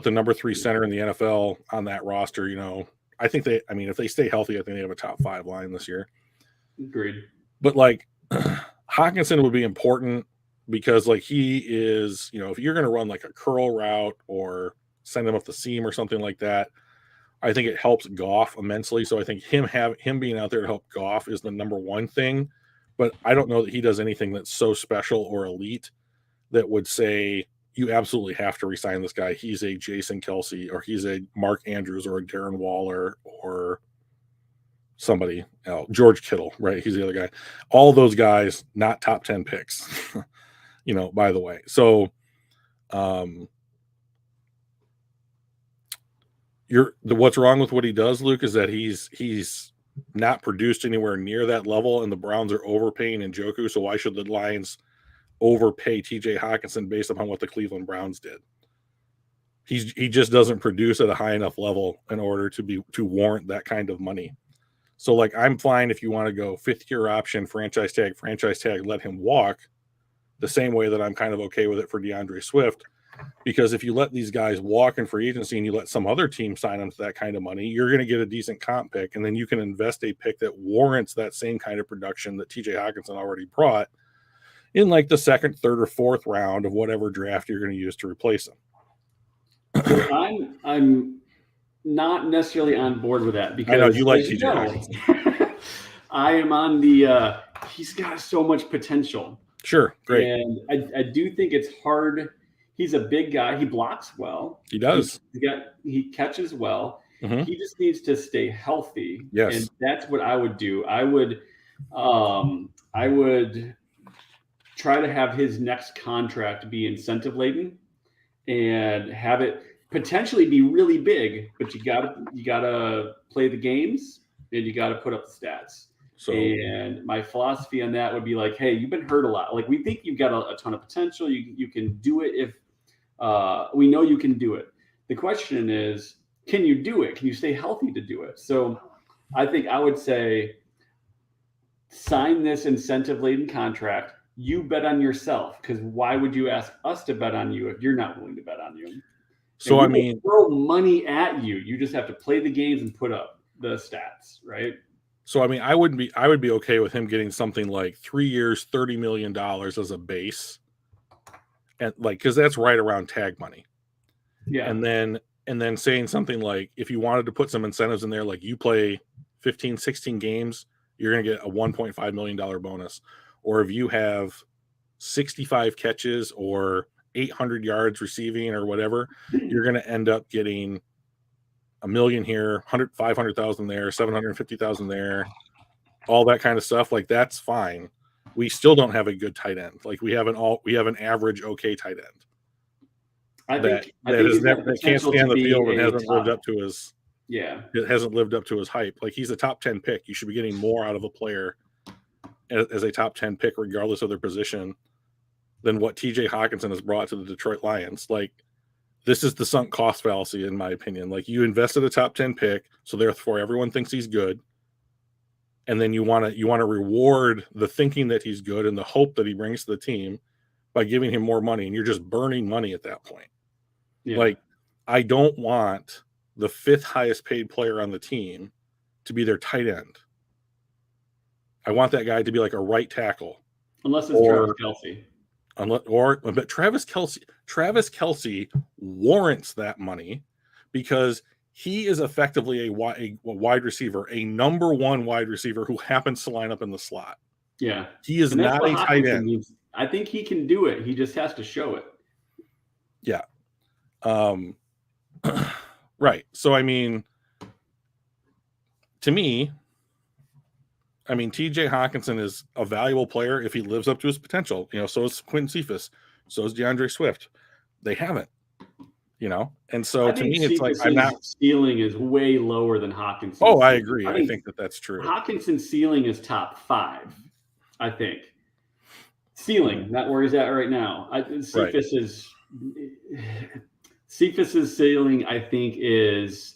the number 3 center in the NFL on that roster, you know, I think if they stay healthy, I think they have a top 5 line this year. Agreed. But like Hockinson would be important because like he is, you know, if you're going to run like a curl route or send him up the seam or something like that, I think it helps Goff immensely. So I think him being out there to help Goff is the number one thing. But I don't know that he does anything that's so special or elite that would say you absolutely have to resign this guy. He's a Jason Kelsey or he's a Mark Andrews or a Darren Waller or somebody else. George Kittle, right? He's the other guy. All those guys, not top 10 picks, you know, by the way. So what's wrong with what he does, Luke, is that he's not produced anywhere near that level, and the Browns are overpaying Njoku. So why should the Lions overpay TJ Hockinson based upon what the Cleveland Browns did? He just doesn't produce at a high enough level in order to warrant that kind of money. So like I'm fine if you want to go 5th-year option, franchise tag, let him walk, the same way that I'm kind of okay with it for Deandre Swift. Because if you let these guys walk in free agency and you let some other team sign them to that kind of money, you're going to get a decent comp pick, and then you can invest a pick that warrants that same kind of production that TJ Hockinson already brought in like the 2nd, 3rd, or 4th round of whatever draft you're going to use to replace him. So I'm not necessarily on board with that because I know you like TJ Hockinson. I am on the he's got so much potential. Sure, great. And I do think it's hard. He's a big guy. He blocks well. He does. He catches well. Mm-hmm. He just needs to stay healthy. Yes. And that's what I would do. I would try to have his next contract be incentive laden and have it potentially be really big, but you gotta play the games and you gotta put up the stats. So And my philosophy on that would be like, hey, you've been hurt a lot. Like we think you've got a ton of potential. You can do it if we know you can do it. The question is, can you do it? Can you stay healthy to do it? So I think I would say sign this incentive-laden contract. You bet on yourself, because why would you ask us to bet on you if you're not willing to bet on you? so And I we mean, will throw money at you. You just have to play the games and put up the stats, right? so I mean, I would be okay with him getting something like 3 years, $30 million as a base, and like because that's right around tag money. Yeah. And then saying something like, if you wanted to put some incentives in there, like you play 15, 16 games, you're going to get a $1.5 million bonus. Or if you have 65 catches or 800 yards receiving or whatever, you're going to end up getting $1 million here, 500,000 there, 750,000 there, all that kind of stuff. Like that's fine. We still don't have a good tight end. Like we have an average okay tight end. I think that can't stand the field and hasn't lived up to his it hasn't lived up to his hype. Like he's a top 10 pick. You should be getting more out of a player as a top 10 pick, regardless of their position, than what TJ Hockinson has brought to the Detroit Lions. Like this is the sunk cost fallacy, in my opinion. Like you invested a top 10 pick, so therefore everyone thinks he's good. And then you want to reward the thinking that he's good and the hope that he brings to the team by giving him more money, and you're just burning money at that point. Yeah. Like, I don't want the 5th highest paid player on the team to be their tight end. I want that guy to be like a right tackle. Unless it's Travis Kelce. But Travis Kelce warrants that money because he is effectively a wide receiver, a number 1 wide receiver who happens to line up in the slot. Yeah. He is not a tight end. I think he can do it. He just has to show it. Yeah. Right. So, I mean, to me, TJ Hockinson is a valuable player if he lives up to his potential. So is Quentin Cephas. So is Deandre Swift. They haven't, And so to me, it's like ceiling is way lower than Hawkinson's. Oh, I agree. I think that's true. Hawkinson's ceiling is top 5, I think. Ceiling, not where he's at right now. Cephas's ceiling, I think, is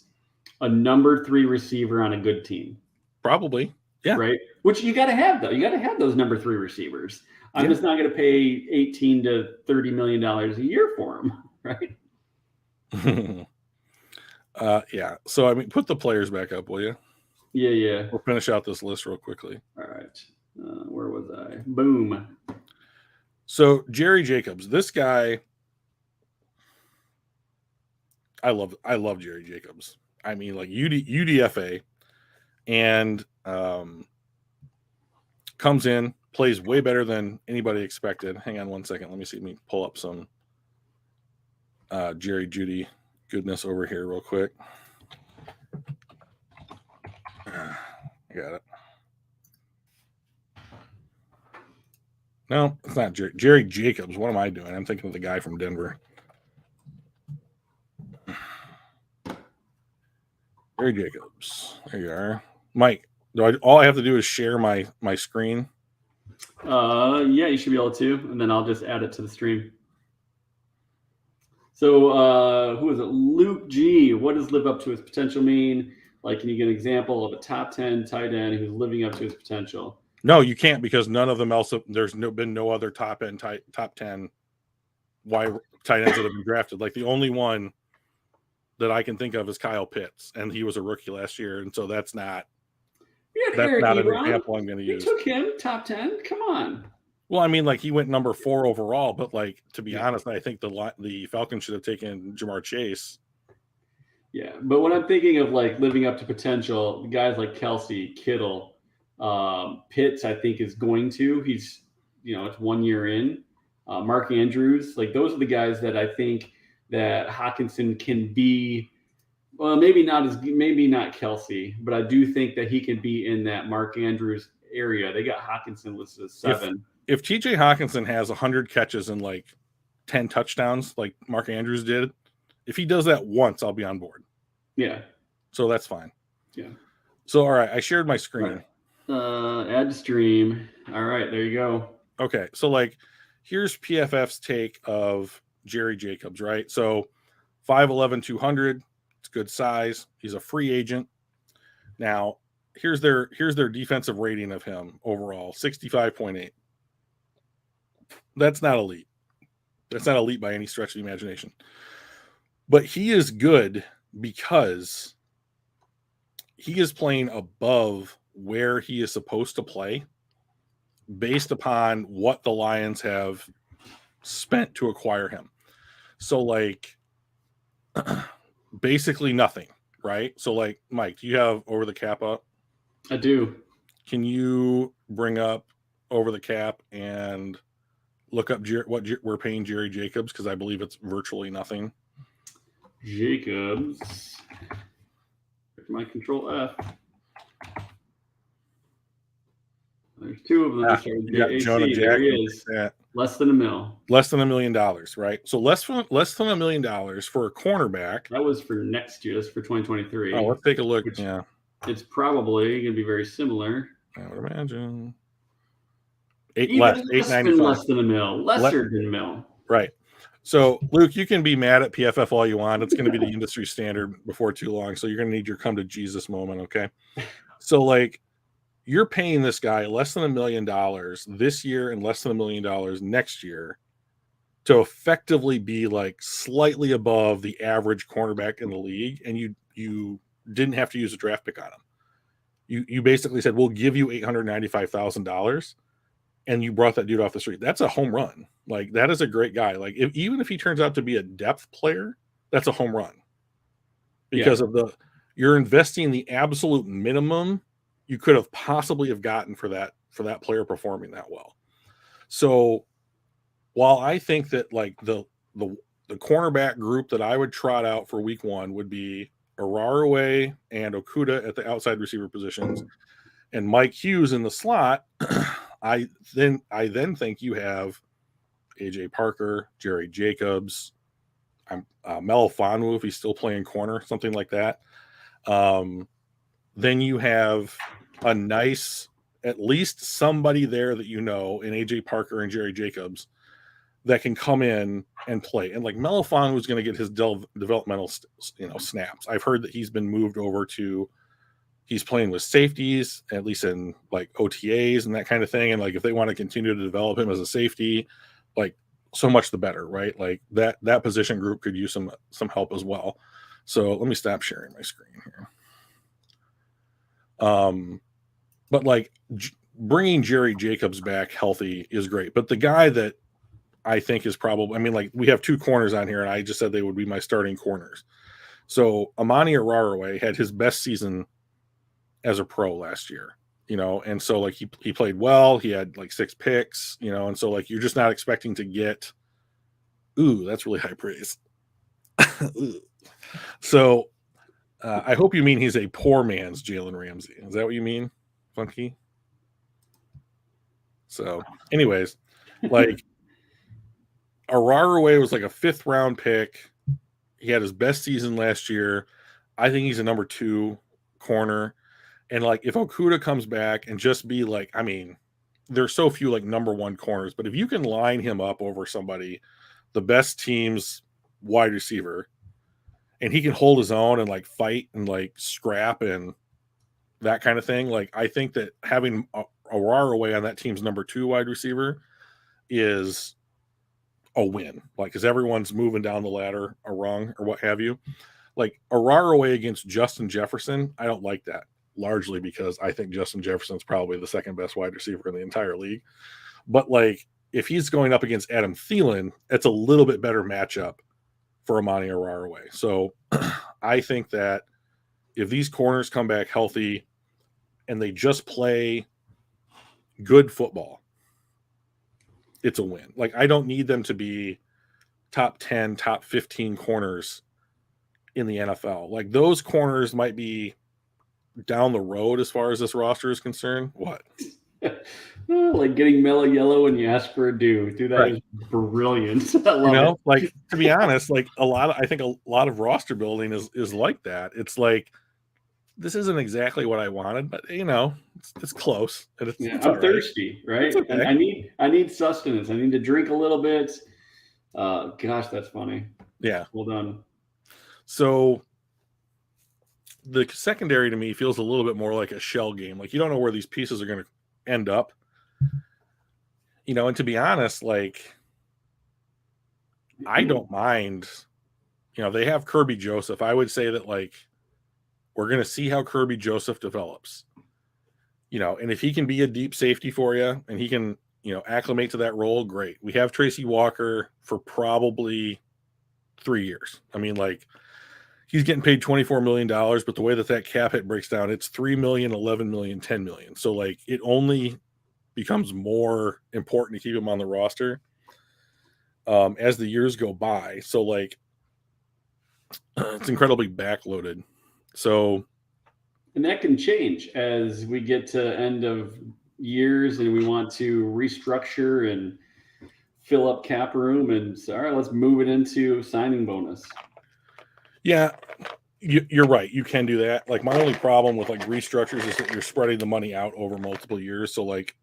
a number 3 receiver on a good team. Probably. Yeah. Right. Which you got to have, though. You got to have those number 3 receivers. I'm just not going to pay $18 to $30 million a year for them. Right. Yeah. So, put the players back up, will you? Yeah. We'll finish out this list real quickly. All right. Where was I? Boom. So, Jerry Jacobs, this guy, I love Jerry Jacobs. UDFA, and comes in, plays way better than anybody expected. Hang on one second. Let me pull up some Jerry Jeudy goodness over here real quick. I got it. No, it's not Jerry Jacobs. What am I doing? I'm thinking of the guy from Denver. Jerry Jacobs. There you are. Mike, all I have to do is share my screen? Yeah, you should be able to, and then I'll just add it to the stream. So who is it? Luke G. What does live up to his potential mean? Like, can you get an example of a top 10 tight end who's living up to his potential? No, you can't, because none of them else. There's been no other top 10 wide tight ends that have been drafted. Like the only one that I can think of is Kyle Pitts, and he was a rookie last year, and so that's not an example I'm going to use. You took him top 10. Come on. Well, he went number 4 overall, but to be honest, I think the Falcons should have taken Jamar Chase. Yeah, but when I'm thinking of living up to potential, guys like Kelce, Kittle, Pitts, I think is going to. He's, it's 1 year in. Mark Andrews, those are the guys that I think that Hockinson can be. Well, maybe not Kelce, but I do think that he can be in that Mark Andrews area. They got Hockinson listed as 7. If TJ Hockinson has 100 catches and 10 touchdowns like Mark Andrews did, If he does that once, I'll be on board. Yeah. So that's fine. Yeah. So, all right, I shared my screen. Right. Add to stream. All right, there you go. Okay, so like, here's PFF's take of Jerry Jacobs, right? So 5'11", 200, it's good size. He's a free agent. Now, here's their defensive rating of him overall, 65.8. That's not elite. That's not elite by any stretch of the imagination. But he is good because he is playing above where he is supposed to play based upon what the Lions have spent to acquire him. So, like, basically nothing, right? So, like, Mike, do you have over the cap up? I do. Can you bring up over the cap and look up what we're paying Jerry Jacobs? Because I believe it's virtually nothing. Jacobs. My Control F. There's two of them. There he is. Less than $1 million. Less than $1 million, right? So less than $1 million for a cornerback. That was for next year. That's for 2023. Oh, let's take a look. Yeah, it's probably going to be very similar. I would imagine. Less than $1 million. Lesser than $1 million. Right. So, Luke, you can be mad at PFF all you want. It's going to be the industry standard before too long. So you're going to need your come to Jesus moment, okay? So, like, you're paying this guy less than $1 million this year and less than $1 million next year to effectively be like slightly above the average cornerback in the league, and you didn't have to use a draft pick on him. You basically said, we'll give you $895,000, and you brought that dude off the street. That's a home run. Like, that is a great guy. Like, even if he turns out to be a depth player, that's a home run because of you're investing the absolute minimum you could have possibly have gotten for that player performing that well. So while I think that like the cornerback group that I would trot out for week 1 would be Araraway and Okudah at the outside receiver positions and Mike Hughes in the slot, I then think you have AJ Parker, Jerry Jacobs, Mel Fonwu if he's still playing corner, something like that. Then you have a nice, at least somebody there that you know in AJ Parker and Jerry Jacobs that can come in and play. And like Mel Fonwu is going to get his developmental snaps. I've heard that he's been moved over to he's playing with safeties, at least in like OTAs and that kind of thing. And like, if they want to continue to develop him as a safety, like so much the better, right? Like that position group could use some help as well. So let me stop sharing my screen here. But like bringing Jerry Jacobs back healthy is great. But the guy that I think is probably, I mean, like we have 2 corners on here and I just said they would be my starting corners. So Amani Araraway had his best season as a pro last year, and so like he played well, he had like 6 picks, and so like you're just not expecting to get, that's really high praise. So I hope you mean he's a poor man's Jalen Ramsey. Is that what you mean, Funky? So anyways, like Araraway was like a 5th round pick. He had his best season last year. I think he's a number 2 corner. And like if Okudah comes back and just be like, I mean, there's so few like number 1 corners, but if you can line him up over somebody, the best team's wide receiver, and he can hold his own and like fight and like scrap and that kind of thing, like I think that having Araraway on that team's number 2 wide receiver is a win. Like, because everyone's moving down the ladder a rung or what have you. Like Araraway against Justin Jefferson, I don't like that. Largely because I think Justin Jefferson's probably the 2nd best wide receiver in the entire league. But like if he's going up against Adam Thielen, it's a little bit better matchup for Amani Araraway. So I think that if these corners come back healthy and they just play good football, it's a win. Like I don't need them to be top 10, top 15 corners in the NFL. Like those corners might be down the road as far as this roster is concerned. What? Like getting mellow yellow when you ask for a dude that Right. is brilliant. I love it. Like, to be honest, like I think a lot of roster building is like that. It's like, this isn't exactly what I wanted, but it's close, and Yeah, it's all I'm right. thirsty, It's right? And okay. I need sustenance. I need to drink a little bit. Gosh, that's funny. Yeah. Well done. So the secondary to me feels a little bit more like a shell game. Like, you don't know where these pieces are going to end up. And to be honest, like, I don't mind. They have Kirby Joseph. I would say that, like, we're going to see how Kirby Joseph develops. And if he can be a deep safety for you and he can, acclimate to that role, great. We have Tracy Walker for probably 3 years. I mean, like, he's getting paid $24 million, but the way that cap hit breaks down, it's 3 million, 11 million, 10 million. So, like, it only becomes more important to keep him on the roster as the years go by. So, like, it's incredibly backloaded. So, And that can change as we get to end of years and we want to restructure and fill up cap room. And all right, let's move it into signing bonus. yeah, you're right. You can do that. Like, my only problem with, like, restructures is that you're spreading the money out over multiple years. So, like,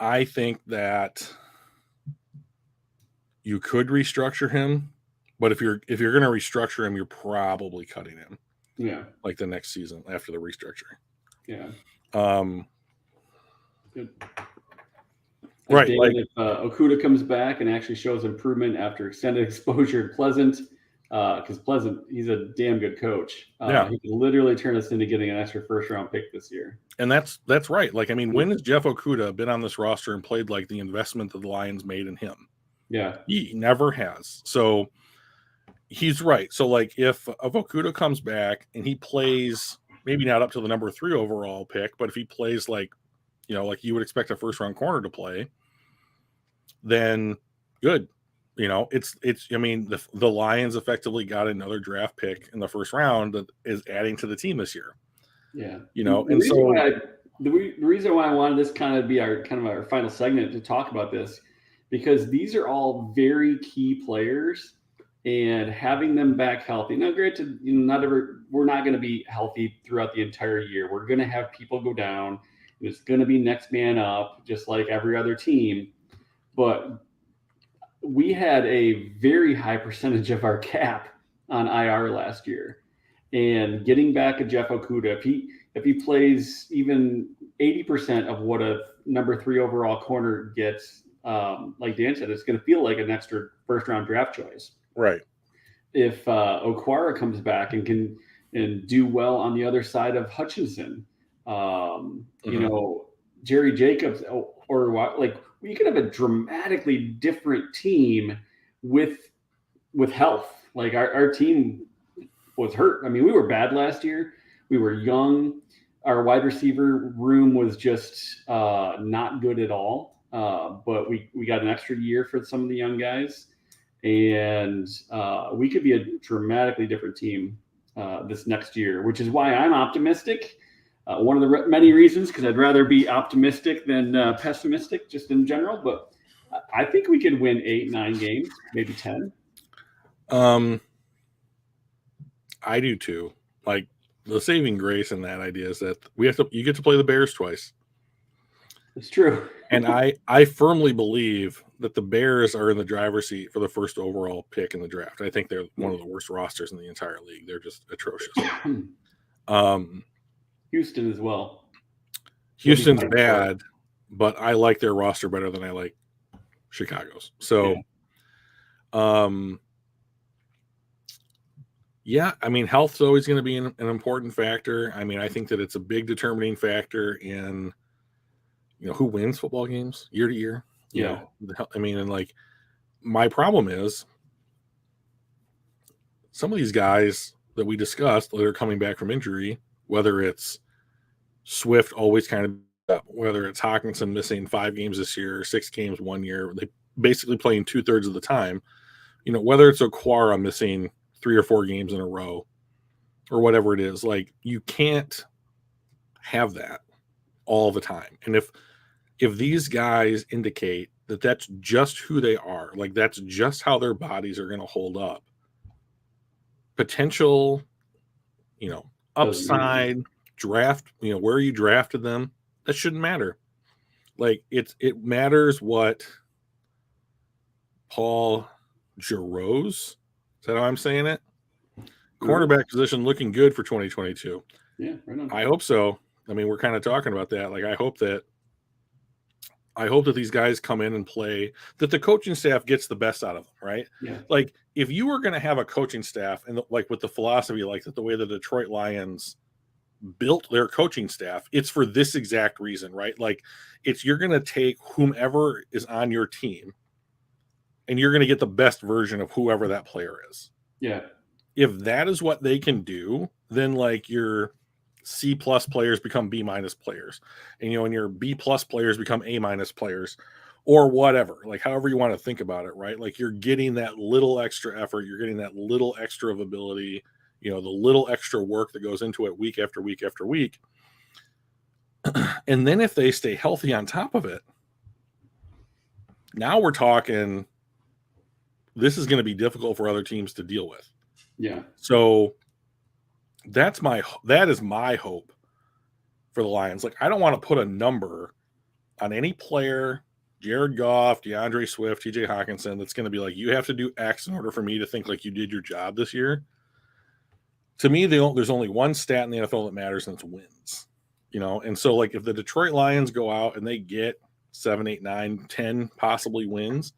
I think that you could restructure him, but if you're going to restructure him, you're probably cutting him. Yeah. Like the next season after the restructure. Yeah. Good. Right. David, if Okudah comes back and actually shows improvement after extended exposure to Pleasant, because Pleasant, he's a damn good coach. Yeah. He could literally turn us into getting an extra first-round pick this year. And that's right. Like, I mean, when has Jeff Okudah been on this roster and played like the investment that the Lions made in him? Yeah. He never has. So he's right. So, like, if Okudah comes back and he plays, maybe not up to the number 3 overall pick, but if he plays like you would expect a first-round corner to play, then good. It's I mean, the Lions effectively got another draft pick in the first round that is adding to the team this year. Yeah. The reason why I wanted this kind of be our final segment to talk about this, because these are all very key players, and having them back healthy. Now, granted, we're not going to be healthy throughout the entire year. We're going to have people go down. It's going to be next man up, just like every other team. But we had a very high percentage of our cap on IR last year, and getting back a Jeff Okudah, if he plays even 80% of what a number 3 overall corner gets, like Dan said, it's going to feel like an extra first-round draft choice. Right. If Okwara comes back and can do well on the other side of Hutchinson, Jerry Jacobs, or like, we could have a dramatically different team with health. Like, our team was hurt. I mean, we were bad last year. We were young. Our wide receiver room was just not good at all. But we got an extra year for some of the young guys, and we could be a dramatically different team this next year, which is why I'm optimistic. One of the many reasons, because I'd rather be optimistic than pessimistic, just in general. But I think we could win 8, 9 games, maybe 10. I do too. Like, the saving grace in that idea is that you get to play the Bears twice. It's true. And I firmly believe that the Bears are in the driver's seat for the first overall pick in the draft. I think they're one of the worst rosters in the entire league. They're just atrocious. Houston as well. Houston's bad, but I like their roster better than I like Chicago's. So, yeah, I mean, health's always going to be an important factor. I mean, I think that it's a big determining factor in, who wins football games year to year. I mean, and like, my problem is some of these guys that we discussed that are coming back from injury, whether it's Swift always kind of, whether it's Hopkinson missing 5 games this year, 6 games 1 year, they basically playing 2/3 of the time, whether it's Okwara missing 3 or 4 games in a row or whatever it is, like, you can't have that. all the time. And if these guys indicate that that's just who they are, like that's just how their bodies are going to hold up, potential, upside draft, where you drafted them, that shouldn't matter. Like it matters what Paul Giroux, is that how I'm saying it? Cornerback position looking good for 2022. Yeah, right on. I hope so. I mean, we're kind of talking about that. Like, I hope that these guys come in and play, that the coaching staff gets the best out of them, right? Yeah. Like, if you were going to have a coaching staff and like with the philosophy, like that, the way the Detroit Lions built their coaching staff, it's for this exact reason, right? Like, you're going to take whomever is on your team and you're going to get the best version of whoever that player is. Yeah. If that is what they can do, then like your C+ players become B- players, and and your B+ players become A- players, or whatever. Like however you want to think about it, right? Like you're getting that little extra effort, you're getting that little extra of ability, the little extra work that goes into it week after week after week. And then if they stay healthy on top of it, now we're talking, this is going to be difficult for other teams to deal with. Yeah. So that is my hope for the Lions. Like, I don't want to put a number on any player, Jared Goff, Deandre Swift, TJ Hopkinson, that's going to be like, you have to do X in order for me to think like you did your job this year. To me, there's only one stat in the NFL that matters, and it's wins. And so like if the Detroit Lions go out and they get 7, 8, 9, 10 possibly wins,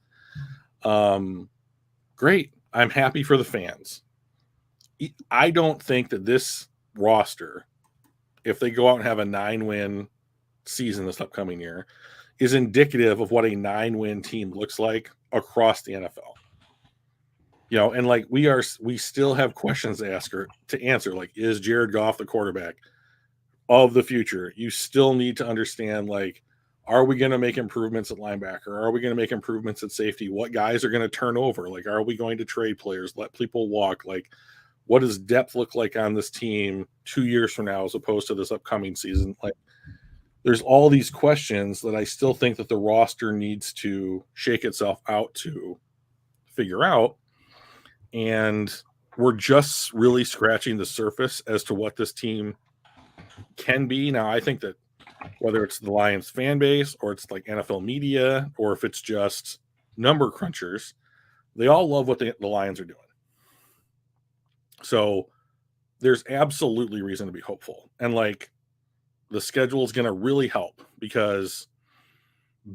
great. I'm happy for the fans. I don't think that this roster, if they go out and have a 9-win season this upcoming year, is indicative of what a 9-win team looks like across the NFL. And like we still have questions to answer. Like, is Jared Goff the quarterback of the future? You still need to understand, like, are we going to make improvements at linebacker? Are we going to make improvements at safety? What guys are going to turn over? Like, are we going to trade players, let people walk? Like, what does depth look like on this team 2 years from now as opposed to this upcoming season? Like, there's all these questions that I still think that the roster needs to shake itself out to figure out. And we're just really scratching the surface as to what this team can be. Now, I think that whether it's the Lions fan base or it's like NFL media or if it's just number crunchers, they all love what the Lions are doing. So there's absolutely reason to be hopeful. And like the schedule is going to really help because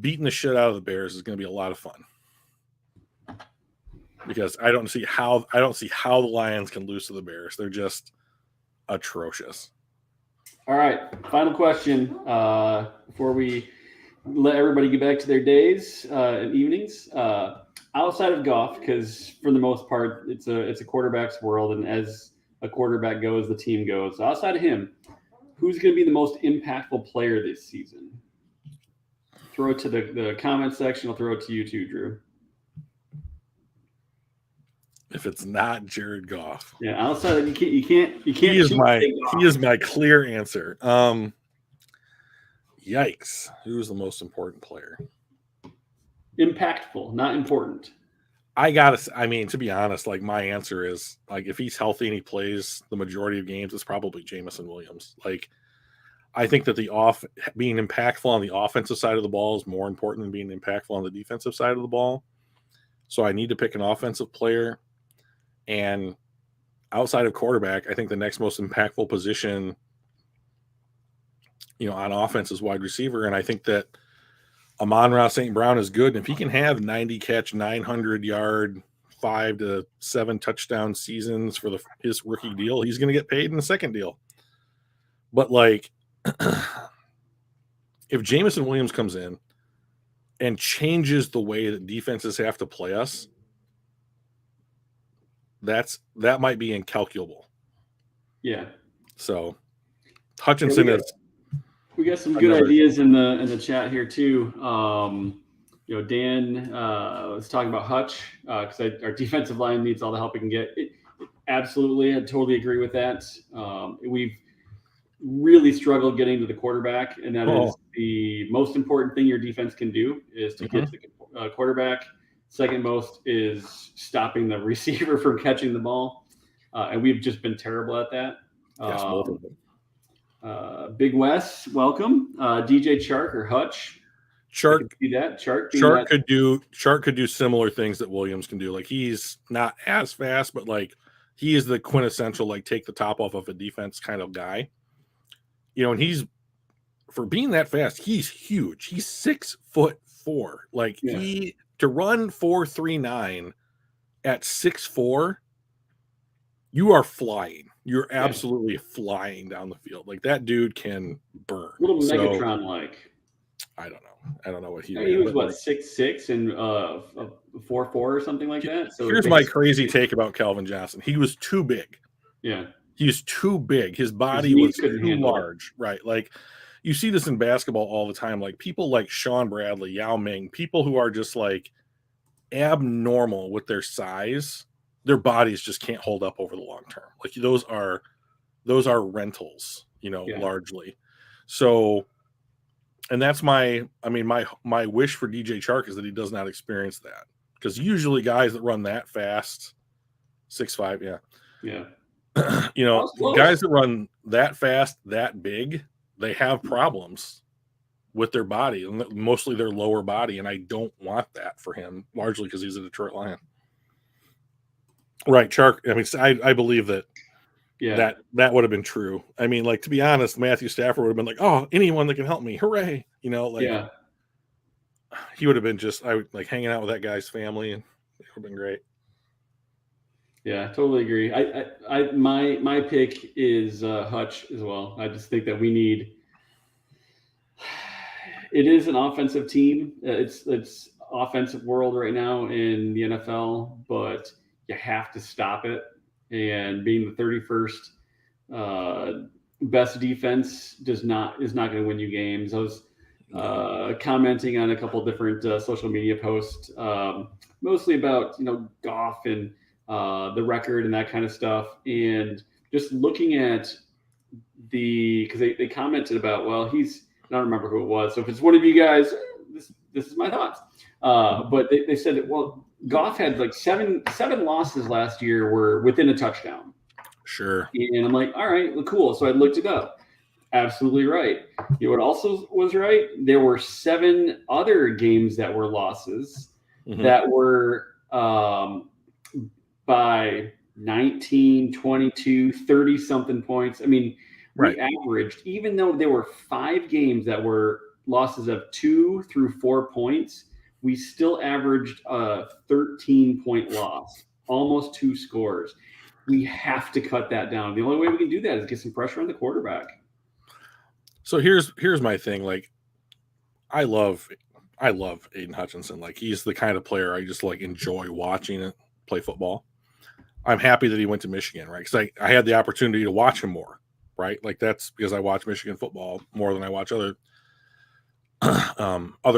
beating the shit out of the Bears is going to be a lot of fun. Because I don't see how the Lions can lose to the Bears. They're just atrocious. All right, final question before we let everybody get back to their days and evenings. Outside of Goff, because for the most part, it's a quarterback's world, and as a quarterback goes, the team goes. So outside of him, who's going to be the most impactful player this season? Throw it to the comment section. I'll throw it to you too, Drew. If it's not Jared Goff, yeah, outside you can't. He is my clear answer. Yikes! Who's the most important player? Impactful, not important. To be honest, like my answer is like if he's healthy and he plays the majority of games, it's probably Jameson Williams. Like I think that being impactful on the offensive side of the ball is more important than being impactful on the defensive side of the ball. So I need to pick an offensive player. And outside of quarterback, I think the next most impactful position, on offense is wide receiver. And I think that Amon-Ra St. Brown is good. And if he can have 90 catch, 900 yard, 5 to 7 touchdown seasons for his rookie deal, he's going to get paid in the second deal. But like, if Jameson Williams comes in and changes the way that defenses have to play us, that might be incalculable. Yeah. So Hutchinson we got some good ideas in the chat here too. Dan was talking about Hutch because our defensive line needs all the help we can get. Absolutely, I totally agree with that. really struggled getting to the quarterback, and that Oh. is the most important thing your defense can do is to get to the quarterback. Second most is stopping the receiver from catching the ball, and we've just been terrible at that. Yes, both of them. Big Wes, welcome. DJ Chark or Hutch. Chark, I can see that. Chark could do similar things that Williams can do. Like, he's not as fast, but like he is the quintessential like take the top off of a defense kind of guy. And he's, for being that fast, he's huge. He's 6'4". Like, he to run 4.39 at 6'4", you are flying. You're absolutely flying down the field. Like, that dude can burn. A little Megatron like. I don't know. I don't know what he was what, 6'6" and 4'4" or something like that. So here's my crazy take about Calvin Johnson. He was too big. Yeah. He's too big. His body was too large. Right. Like, you see this in basketball all the time. Like, people like Sean Bradley, Yao Ming, people who are just like abnormal with their size, their bodies just can't hold up over the long term. Like, those are rentals, largely. So, and that's my wish for DJ Chark is that he does not experience that, because usually guys that run that fast, 6'5", yeah, guys that run that fast, that big, they have problems with their body, and mostly their lower body, and I don't want that for him, largely because he's a Detroit Lion. Right, Chark. I mean, I believe that. Yeah, that would have been true. I mean, like, to be honest, Matthew Stafford would have been like, "Oh, anyone that can help me, hooray!" He would have been just hanging out with that guy's family, and it would have been great. Yeah, totally agree. My pick is Hutch as well. I just think that we need. It is an offensive team. It's offensive world right now in the NFL, but you have to stop it. And being the 31st best defense is not going to win you games. I was commenting on a couple of different social media posts, mostly about Goff and the record and that kind of stuff, and just looking at because they commented about, well, I don't remember who it was. So if it's one of you guys, this is my thoughts. But they said that, well, Goff had like seven losses last year were within a touchdown. Sure. And I'm like, all right, well, cool. So I looked it up. Absolutely right. What also was right? There were 7 other games that were losses that were by 19, 22, 30 something points. I mean, we averaged, even though there were 5 games that were losses of 2 through 4 points, we still averaged a 13-point loss, almost 2 scores. We have to cut that down. The only way we can do that is get some pressure on the quarterback. So here's my thing. Like, I love Aiden Hutchinson. Like, he's the kind of player I just like enjoy watching it play football. I'm happy that he went to Michigan, right? Because I had the opportunity to watch him more, right? Like, that's because I watch Michigan football more than I watch other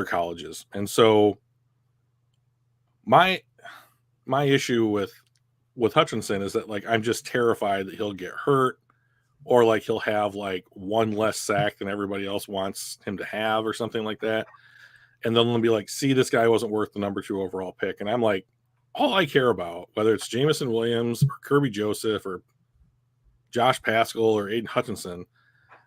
colleges. And so my issue with Hutchinson is that, like, I'm just terrified that he'll get hurt, or like he'll have like one less sack than everybody else wants him to have, or something like that. And then they'll be like, see, this guy wasn't worth the number 2 overall pick. And I'm like, all I care about, whether it's Jamison Williams or Kirby Joseph or Josh Paschal or Aiden Hutchinson,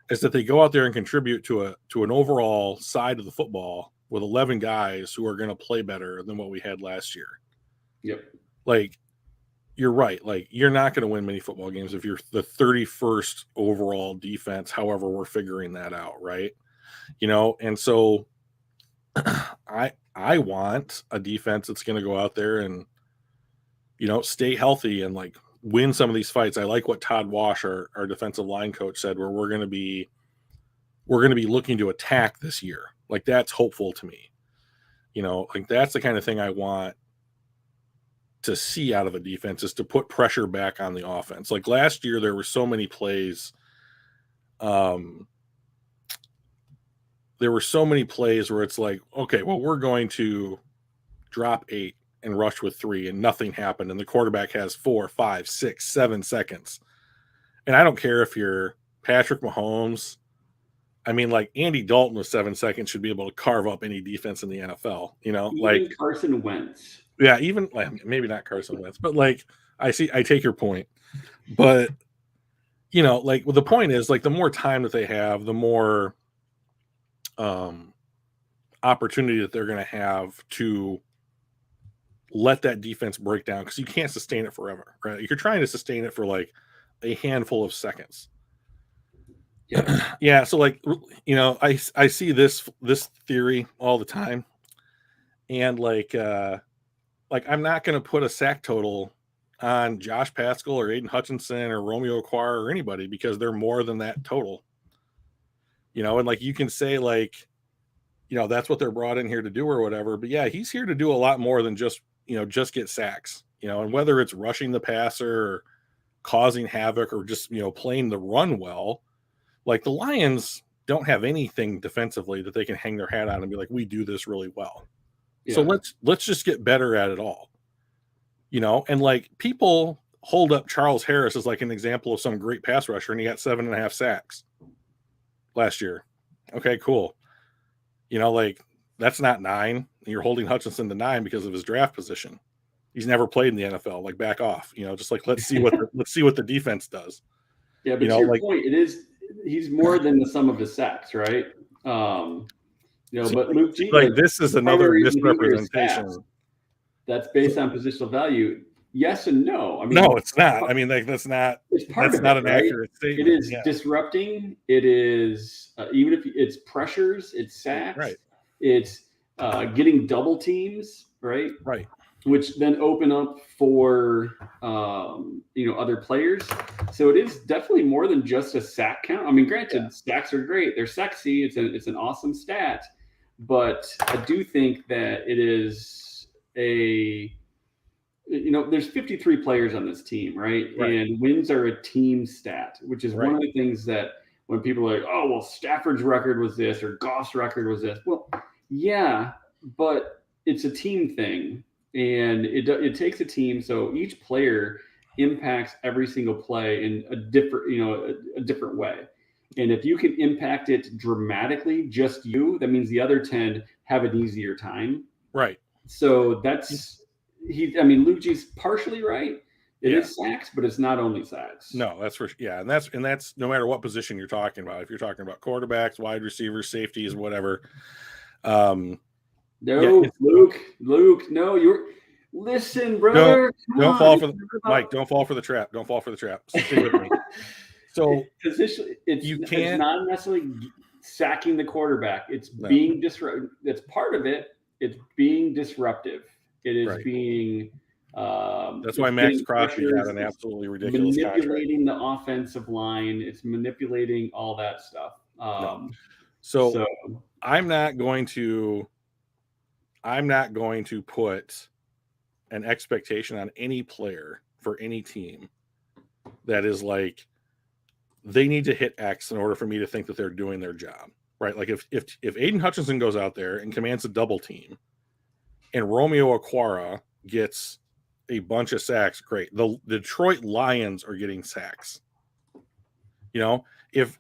is that they go out there and contribute to an overall side of the football with 11 guys who are going to play better than what we had last year. Yep. Like, you're right. Like, you're not going to win many football games if you're the 31st overall defense, however we're figuring that out, right? And so I want a defense that's going to go out there and, stay healthy and like win some of these fights. I like what Todd Wash, our defensive line coach, said, where we're going to be looking to attack this year. Like, that's hopeful to me. Like, that's the kind of thing I want to see out of a defense, is to put pressure back on the offense. Like, last year, there were so many plays. There were so many plays where it's like, okay, well, we're going to drop 8 and rush with 3, and nothing happened. And the quarterback has 4, 5, 6, 7 seconds. And I don't care if you're Patrick Mahomes. I mean, like Andy Dalton with 7 seconds should be able to carve up any defense in the NFL. Even Carson Wentz. Yeah, even like maybe not Carson Wentz, but like I take your point. But like the point is like the more time that they have, the more opportunity that they're going to have to let that defense break down, because you can't sustain it forever, right? You're trying to sustain it for like a handful of seconds. Yeah. Yeah. So like, I see this theory all the time, and like I'm not going to put a sack total on Josh Pascal or Aiden Hutchinson or Romeo Okwara or anybody, because they're more than that total. And like you can say like, that's what they're brought in here to do or whatever. But yeah, he's here to do a lot more than just get sacks, and whether it's rushing the passer or causing havoc or just, playing the run well. Like the Lions don't have anything defensively that they can hang their hat on and be like, we do this really well. Yeah. So let's just get better at it all. And like people hold up Charles Harris as like an example of some great pass rusher, and he got 7.5 sacks last year. Okay, cool. Like that's not 9. You're holding Hutchinson to 9 because of his draft position. He's never played in the NFL. Like back off. Just like let's see what the defense does. Yeah, but to your point, he's more than the sum of his sacks, right? But Luke G, like this is another misrepresentation. That's based on positional value. Yes and no. I mean, no, it's not. I mean, like that's not. It's part of not it, an right? accurate statement. It is disrupting. It is even if it's pressures, it's sacks. Right. It's getting double teams, right? Right. Which then open up for other players. So it is definitely more than just a sack count. I mean, granted, sacks are great; they're sexy. It's an awesome stat, but I do think that it is there's 53 players on this team, right? And wins are a team stat, which is one of the things that when people are like, oh, well, Stafford's record was this or Goff's record was this. Well, yeah, but it's a team thing. And it takes a team, so each player impacts every single play in a different way. And if you can impact it dramatically, just you, that means the other 10 have an easier time. Right. So Luke G's partially right. It is sacks, but it's not only sacks. No, that's for and that's no matter what position you're talking about. If you're talking about quarterbacks, wide receivers, safeties, whatever. No, Luke, no, listen, brother. Don't fall for Mike. Don't fall for the trap. Don't fall for the trap. Stay with me. So position, it's not necessarily sacking the quarterback. It's being disruptive. That's part of it. It's being disruptive. It is being. That's why Max Crosby got an absolutely ridiculous manipulating contract. The offensive line. It's manipulating all that stuff. So I'm not going to put an expectation on any player for any team that is like they need to hit X in order for me to think that they're doing their job, right? Like if Aiden Hutchinson goes out there and commands a double team and Romeo Okwara gets a bunch of sacks, great. The Detroit Lions are getting sacks. If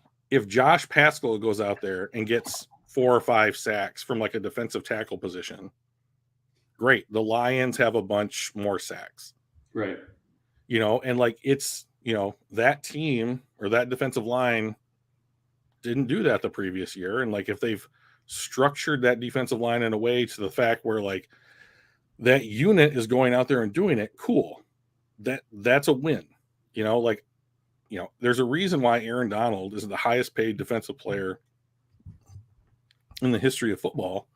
Josh Pascal goes out there and gets 4 or 5 sacks from like a defensive tackle position, great. The Lions have a bunch more sacks. Right. And like it's, that team or that defensive line didn't do that the previous year. And like if they've structured that defensive line in a way to the fact where like that unit is going out there and doing it, cool. That's a win. There's a reason why Aaron Donald is the highest paid defensive player in the history of football,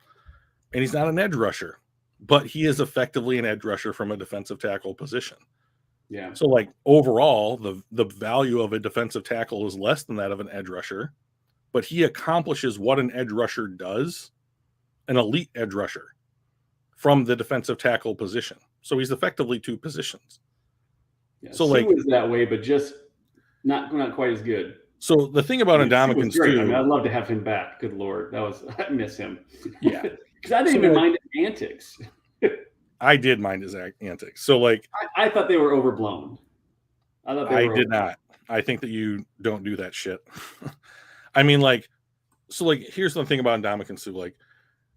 and he's not an edge rusher, but he is effectively an edge rusher from a defensive tackle position. Yeah. So like overall, the value of a defensive tackle is less than that of an edge rusher, but he accomplishes what an edge rusher does, an elite edge rusher from the defensive tackle position. So he's effectively 2 positions. Yeah, so like was that way, but just not quite as good. So the thing about Ndamukong too, I mean, I'd love to have him back. Good Lord, I miss him. Yeah, because I didn't even mind his antics. I did mind his antics. So like, I thought they were overblown. I did not. I think that you don't do that shit. I mean, like, so like, here's the thing about Ndamukong Suh. Like,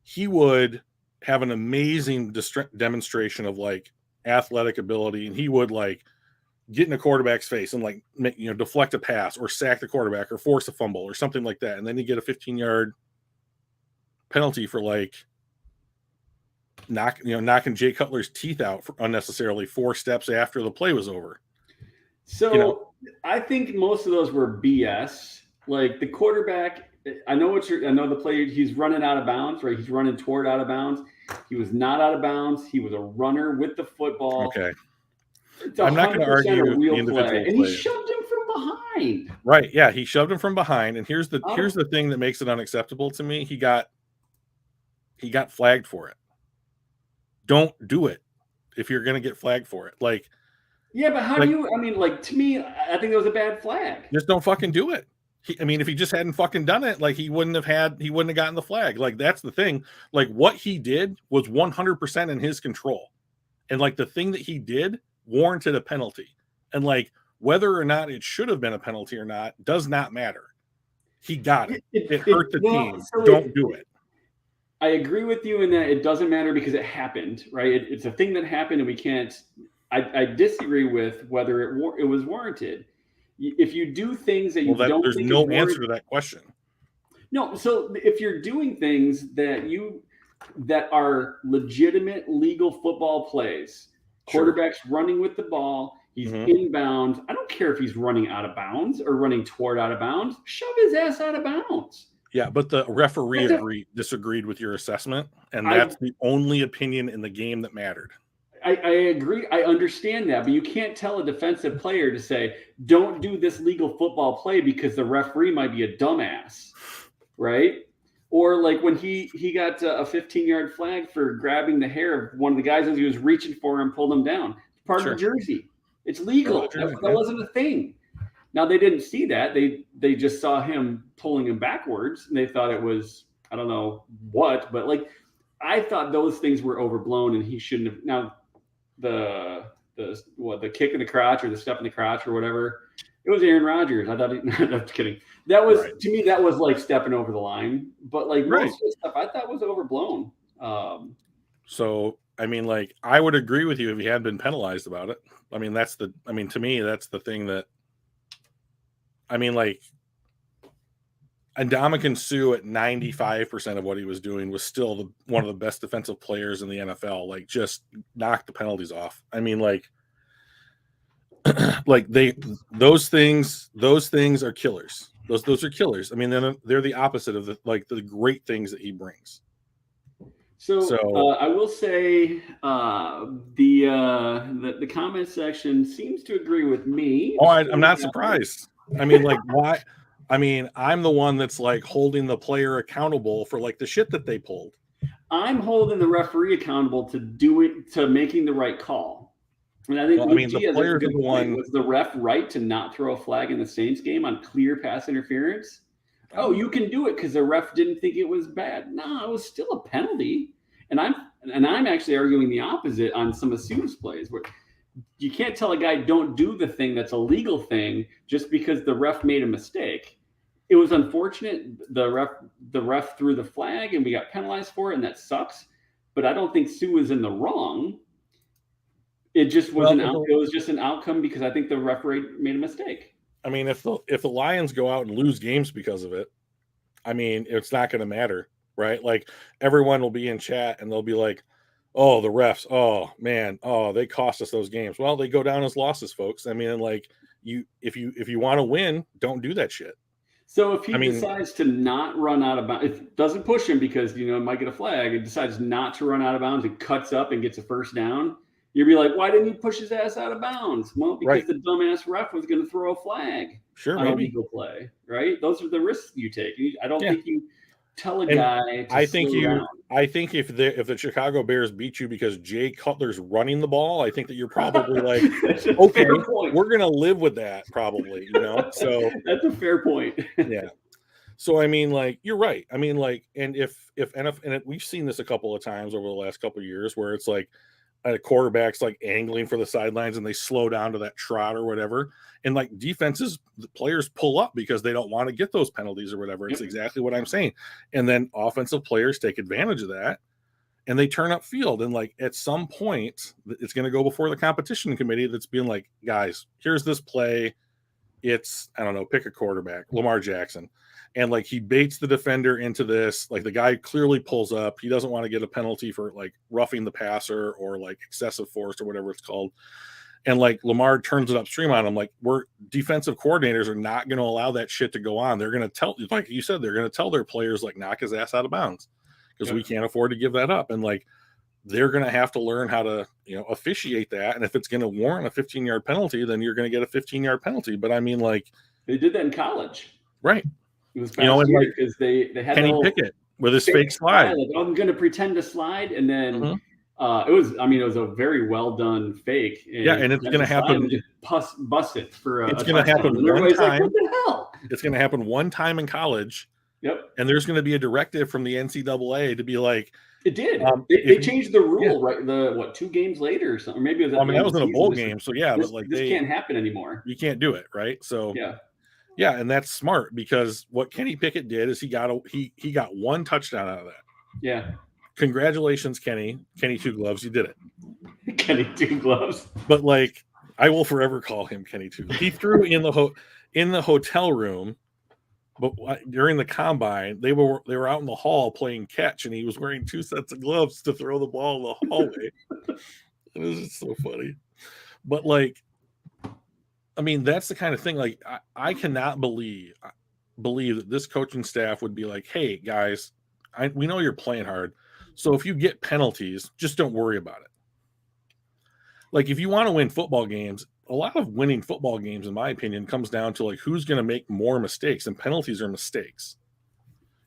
he would have an amazing demonstration of like athletic ability, and he would like get in a quarterback's face and like deflect a pass or sack the quarterback or force a fumble or something like that, and then you get a 15-yard penalty for like knocking Jay Cutler's teeth out unnecessarily 4 steps after the play was over. So I think most of those were BS. Like the quarterback, I know the play. He's running out of bounds, right? He's running toward out of bounds. He was not out of bounds. He was a runner with the football. Okay. It's I'm not going to argue a real the individual play, and plays. he shoved him from behind. Right? Yeah, he shoved him from behind, and here's the thing that makes it unacceptable to me. He got flagged for it. Don't do it if you're going to get flagged for it. Like, yeah, but how do you? I mean, like to me, I think it was a bad flag. Just don't fucking do it. If he just hadn't fucking done it, like he wouldn't have gotten the flag. Like that's the thing. Like what he did was 100% in his control, and like the thing that he did warranted a penalty. And like whether or not it should have been a penalty or not does not matter. He got it. It hurt the team. So don't do it. I agree with you in that it doesn't matter because it happened, right? It's a thing that happened, and we can't. I disagree with whether it was warranted. If you do things that don't, there's think no answer to that question. No, so if you're doing things that are legitimate legal football plays, quarterback's running with the ball, he's inbound. I don't care if he's running out of bounds or running toward out of bounds. Shove his ass out of bounds. Yeah, but the referee disagreed with your assessment, and that's the only opinion in the game that mattered. I agree. I understand that, but you can't tell a defensive player to say, don't do this legal football play because the referee might be a dumbass, right? Or like when he got a 15-yard flag for grabbing the hair of one of the guys as he was reaching for him, pulled him down. It's part of the jersey. It's legal. That wasn't a thing. Now, they didn't see that. They just saw him pulling him backwards, and they thought it was, I don't know what, but like I thought those things were overblown, and he shouldn't have. Now, the kick in the crotch or the step in the crotch or whatever, it was Aaron Rodgers. I thought no, I'm kidding. That was to me, that was like stepping over the line. But like most of the stuff I thought was overblown. So I mean, like I would agree with you if he had been penalized about it. I mean, to me, that's the thing that like Ndamukong Suh at 95% of what he was doing was still one of the best defensive players in the NFL. Like, just knock the penalties off. I mean, like those things are killers. Those are killers. I mean, they're the opposite of the great things that he brings. So I will say the comment section seems to agree with me. Oh, I'm not surprised. I mean, like, why? I mean, I'm the one that's like holding the player accountable for like the shit that they pulled. I'm holding the referee accountable to making the right call. And I think the players are the one. Was the ref right to not throw a flag in the Saints game on clear pass interference? Oh, you can do it because the ref didn't think it was bad. No, it was still a penalty. And I'm actually arguing the opposite on some of Suh's plays where you can't tell a guy don't do the thing that's a legal thing just because the ref made a mistake. It was unfortunate. The ref threw the flag and we got penalized for it, and that sucks. But I don't think Suh was in the wrong. It just was it was just an outcome because I think the referee made a mistake. I mean, if the Lions go out and lose games because of it, I mean, it's not going to matter, right? Like everyone will be in chat and they'll be like, "Oh, the refs! Oh man! Oh, they cost us those games." Well, they go down as losses, folks. I mean, like if you want to win, don't do that shit. So if he decides to not run out of bounds, it doesn't push him because it might get a flag. It decides not to run out of bounds and cuts up and gets a first down. You'd be like, why didn't he push his ass out of bounds? Well, because the dumbass ref was going to throw a flag. Sure, on a legal play, right? Those are the risks you take. I don't think you tell a guy to I think if the Chicago Bears beat you because Jay Cutler's running the ball, I think that you're probably like, okay, we're going to live with that probably, So that's a fair point. Yeah. So I mean, like, you're right. I mean, like, and if we've seen this a couple of times over the last couple of years where it's like a quarterback's like angling for the sidelines and they slow down to that trot or whatever. And like defenses, the players pull up because they don't want to get those penalties or whatever. It's exactly what I'm saying. And then offensive players take advantage of that and they turn up field. And like at some point, it's going to go before the competition committee that's being like, guys, here's this play. It's, I don't know, pick a quarterback, Lamar Jackson. And like he baits the defender into this, like the guy clearly pulls up. He doesn't want to get a penalty for like roughing the passer or like excessive force or whatever it's called. And like Lamar turns it upstream on him. Like, we're defensive coordinators are not going to allow that shit to go on. They're going to tell, like you said, they're going to tell their players like knock his ass out of bounds because we can't afford to give that up. And like they're going to have to learn how to, officiate that. And if it's going to warrant a 15-yard penalty, then you're going to get a 15-yard penalty. But I mean, like they did that in college, right? It was past year because they had Kenny Pickett with his fake slide. Like, I'm going to pretend to slide, and then it was a very well done fake. And it's going to happen. Bust it for it's going to happen one time. Like, what the hell? It's going to happen one time in college. Yep. And there's going to be a directive from the NCAA to be like, it did. They changed the rule, right? 2 games later or something? Or maybe it was. That was in a bowl game, so this, but like this can't happen anymore. You can't do it, right? So yeah, and that's smart because what Kenny Pickett did is he got one touchdown out of that. Yeah. Congratulations, Kenny. Kenny Two Gloves, you did it. Kenny Two Gloves. But like, I will forever call him Kenny Two. He threw in the hotel room. But during the combine, they were out in the hall playing catch, and he was wearing 2 sets of gloves to throw the ball in the hallway. It was just so funny. But like, I mean, that's the kind of thing. Like, I cannot believe that this coaching staff would be like, "Hey guys, we know you're playing hard, so if you get penalties, just don't worry about it." Like, if you want to win football games, a lot of winning football games, in my opinion, comes down to like who's going to make more mistakes, and penalties are mistakes.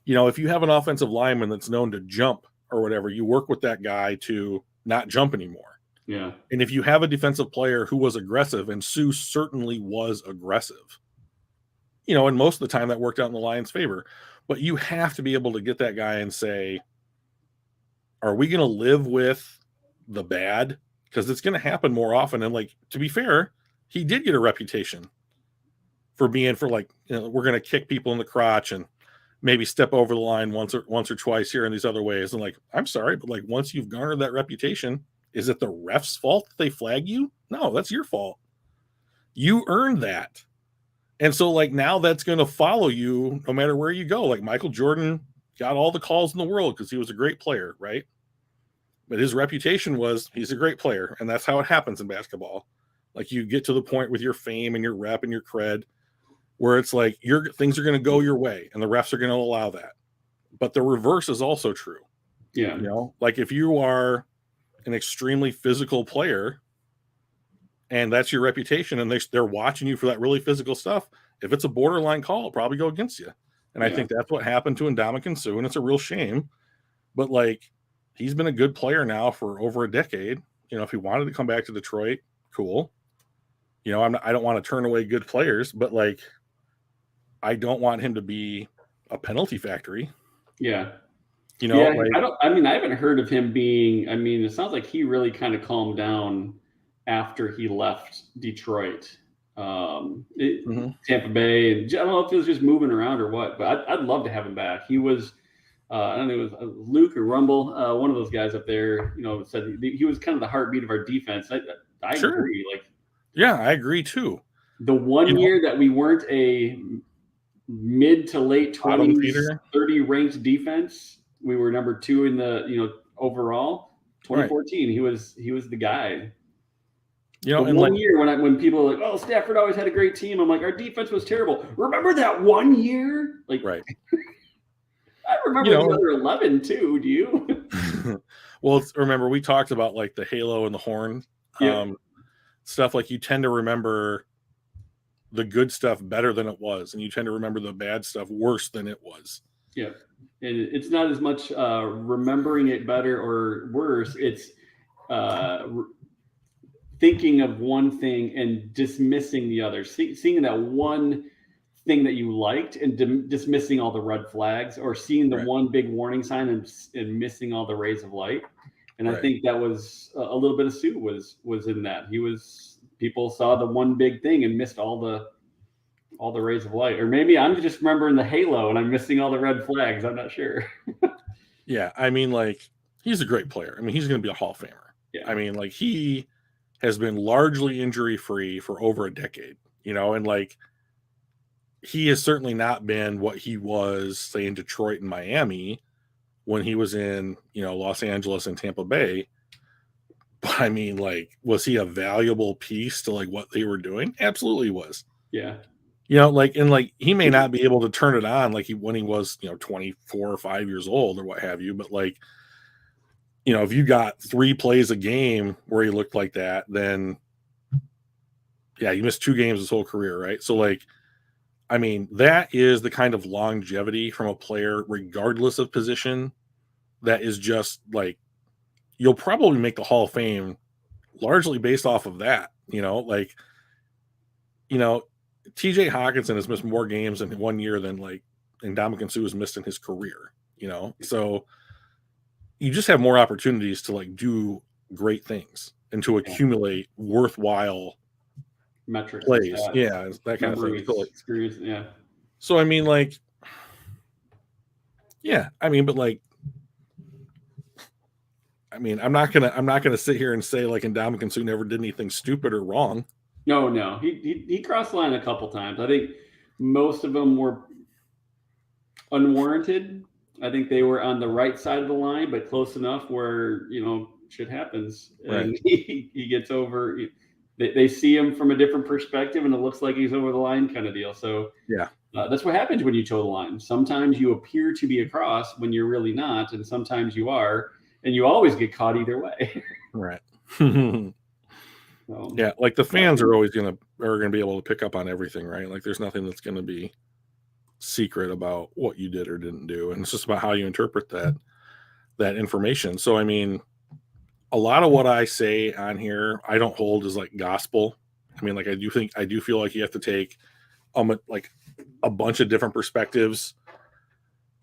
If you have an offensive lineman that's known to jump or whatever, you work with that guy to not jump anymore. Yeah. And if you have a defensive player who was aggressive, and Sue certainly was aggressive, and most of the time that worked out in the Lions' favor, but you have to be able to get that guy and say, are we going to live with the bad? Because it's going to happen more often. And like, to be fair, he did get a reputation for being we're going to kick people in the crotch and maybe step over the line once or twice here in these other ways. And like, I'm sorry, but like once you've garnered that reputation, is it the ref's fault that they flag you? No, that's your fault. You earned that. And so like now that's going to follow you no matter where you go. Like Michael Jordan got all the calls in the world because he was a great player, right? But his reputation was he's a great player, and that's how it happens in basketball. Like you get to the point with your fame and your rep and your cred where it's like things are going to go your way, and the refs are going to allow that. But the reverse is also true. Yeah. Like if you are an extremely physical player and that's your reputation and they're watching you for that really physical stuff, if it's a borderline call, it'll probably go against you. And I think that's what happened to Ndamukong Suh, and it's a real shame. But like, he's been a good player now for over a decade. If he wanted to come back to Detroit, cool. I don't want to turn away good players, but like, I don't want him to be a penalty factory. Yeah. Like, I haven't heard of him being, it sounds like he really kind of calmed down after he left Detroit. Tampa Bay, and I don't know if it was just moving around or what, but I'd love to have him back. He was, I don't know, it was Luke or Rumble, one of those guys up there, said he was kind of the heartbeat of our defense. I agree. Like, yeah, I agree too. The one year that we weren't a mid to late 20s, 30 ranked defense, we were number 2 in the overall. 2014, right. he was the guy. One year when people are like, "Oh, Stafford always had a great team," I'm like, "Our defense was terrible." Remember that one year? Like, right. I remember the other 11 too. Do you? Well, remember we talked about like the halo and the horn stuff. Like you tend to remember the good stuff better than it was, and you tend to remember the bad stuff worse than it was. Yeah, and it's not as much remembering it better or worse. It's thinking of one thing and dismissing the other, seeing that one thing that you liked and dismissing all the red flags, or seeing the one big warning sign and missing all the rays of light. And I Right. think that was a little bit of Sue was in that. People saw the one big thing and missed all the rays of light. Or maybe I'm just remembering the halo and I'm missing all the red flags. I'm not sure. Yeah, I mean, like, he's a great player. I mean, he's going to be a Hall of Famer. Yeah. I mean, like, he has been largely injury free for over a decade, and like, he has certainly not been what he was, say, in Detroit and Miami when he was in, Los Angeles and Tampa Bay. But I mean, like, was he a valuable piece to like what they were doing? Absolutely he was. Yeah. Like, and like, he may not be able to turn it on like when he was, 24 or 5 years old or what have you, but like, if you got 3 plays a game where he looked like that, then yeah, you missed 2 games his whole career, right? So like, I mean, that is the kind of longevity from a player, regardless of position, that is just like, you'll probably make the Hall of Fame largely based off of that, like, TJ Hopkinson has missed more games in 1 year than like Ndamukong Suh has missed in his career, so you just have more opportunities to like do great things and to accumulate worthwhile metrics, plays, that kind of thing. So, like, experience, so I mean, like, yeah, I mean, but like, I mean, I'm not gonna sit here and say like Ndamukong Suh never did anything stupid or wrong. No, he crossed the line a couple times. I think most of them were unwarranted. I think they were on the right side of the line, but close enough where shit happens, and Right. he gets over. They see him from a different perspective, and it looks like he's over the line, kind of deal. So Yeah. That's what happens when you toe the line. Sometimes you appear to be across when you're really not, and sometimes you are, and you always get caught either way. Right. So, Yeah, like the fans are always gonna be able to pick up on everything, right? Like there's nothing that's gonna be secret about what you did or didn't do, and it's just about how you interpret that information. So I mean, a lot of what I say on here, I don't hold as like gospel. I mean, like I do feel like you have to take like a bunch of different perspectives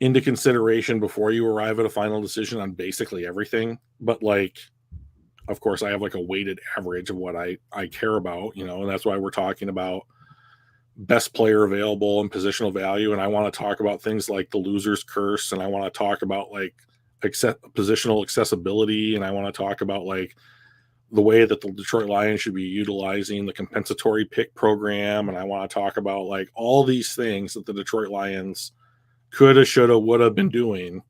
into consideration before you arrive at a final decision on basically everything. But like, of course, I have like a weighted average of what I care about, and that's why we're talking about best player available and positional value. And I want to talk about things like the loser's curse, and I want to talk about like positional accessibility, and I want to talk about like the way that the Detroit Lions should be utilizing the compensatory pick program, and I want to talk about like all these things that the Detroit Lions coulda, shoulda, woulda been doing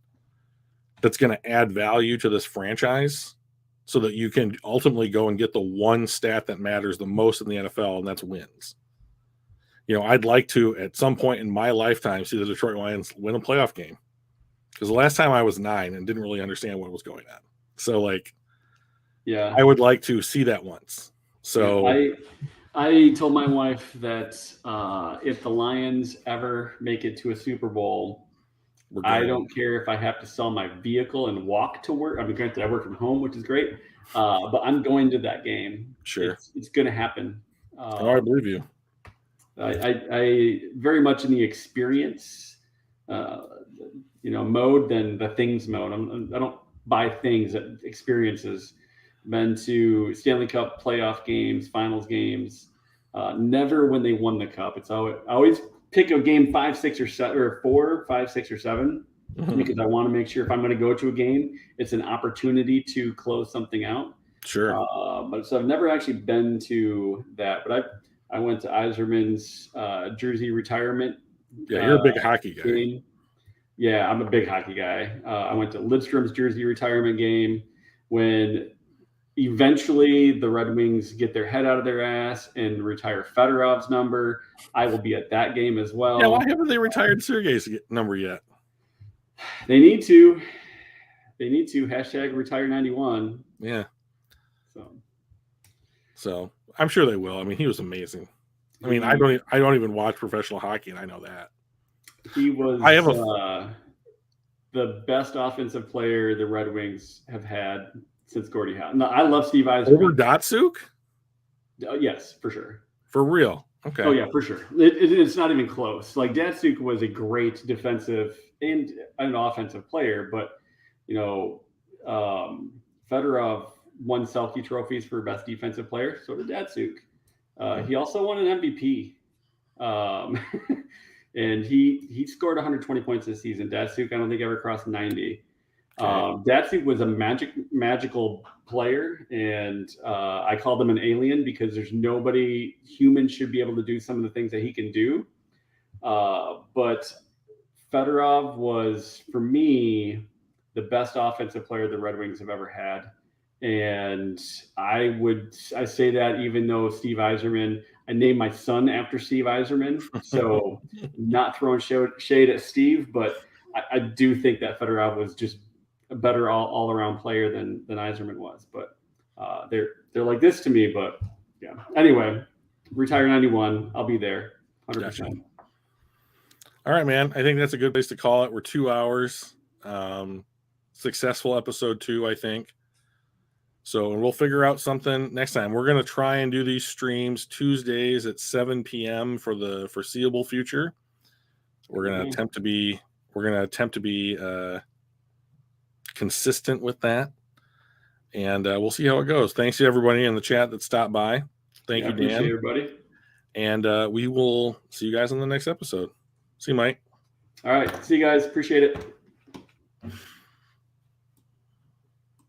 that's going to add value to this franchise so that you can ultimately go and get the one stat that matters the most in the NFL, and that's wins. I'd like to, at some point in my lifetime, see the Detroit Lions win a playoff game, because the last time I was 9 and didn't really understand what was going on. So, like, yeah, I would like to see that once. So, I told my wife that if the Lions ever make it to a Super Bowl, I don't care if I have to sell my vehicle and walk to work. I mean, granted, I work from home, which is great, but I'm going to that game. Sure. It's going to happen. I believe you. I very much in the experience, mode than the things mode. I don't buy things, experiences. Been to Stanley Cup playoff games, finals games. Never when they won the cup. It's always pick a game 5, 6, or 7, or 4, 5, 6, or 7, because I want to make sure if I'm going to go to a game, it's an opportunity to close something out. Sure. But so I've never actually been to that, but I went to Yzerman's jersey retirement. Yeah, you're a big hockey guy. Game. Yeah, I'm a big hockey guy. I went to Lidstrom's jersey retirement game when eventually the Red Wings get their head out of their ass and retire Fedorov's number. I will be at that game as well. Yeah, why haven't they retired Sergei's number yet? They need to. Hashtag retire 91. Yeah. So I'm sure they will. I mean, he was amazing. I mean, I don't even watch professional hockey, and I know that. He was the best offensive player the Red Wings have had since Gordie Howe. No, I love Steve Yzerman. Over Datsuk? Yes, for sure. For real? Okay. Oh, yeah, for sure. It's not even close. Like, Datsuk was a great defensive and an offensive player, but, Fedorov won Selke trophies for best defensive player. So did Datsuk. He also won an MVP. And he scored 120 points this season. Datsuk, I don't think ever crossed 90. Datsuk was a magical player, and I called him an alien because there's nobody human should be able to do some of the things that he can do. But Fedorov was, for me, the best offensive player the Red Wings have ever had. And I say that even though Steve Yzerman, I named my son after Steve Yzerman, so not throwing shade at Steve, but I do think that Fedorov was just a better all around player than Yzerman was. But they're like this to me. But yeah. Anyway, retire 91. I'll be there, 100%. Gotcha. All right, man. I think that's a good place to call it. We're 2 hours. Successful episode 2, I think. So we'll figure out something next time. We're going to try and do these streams Tuesdays at 7 p.m. for the foreseeable future. We're going to attempt to be consistent with that. And we'll see how it goes. Thanks to everybody in the chat that stopped by. Thank you, Dan. Appreciate everybody. And we will see you guys on the next episode. See you, Mike. All right. See you guys. Appreciate it.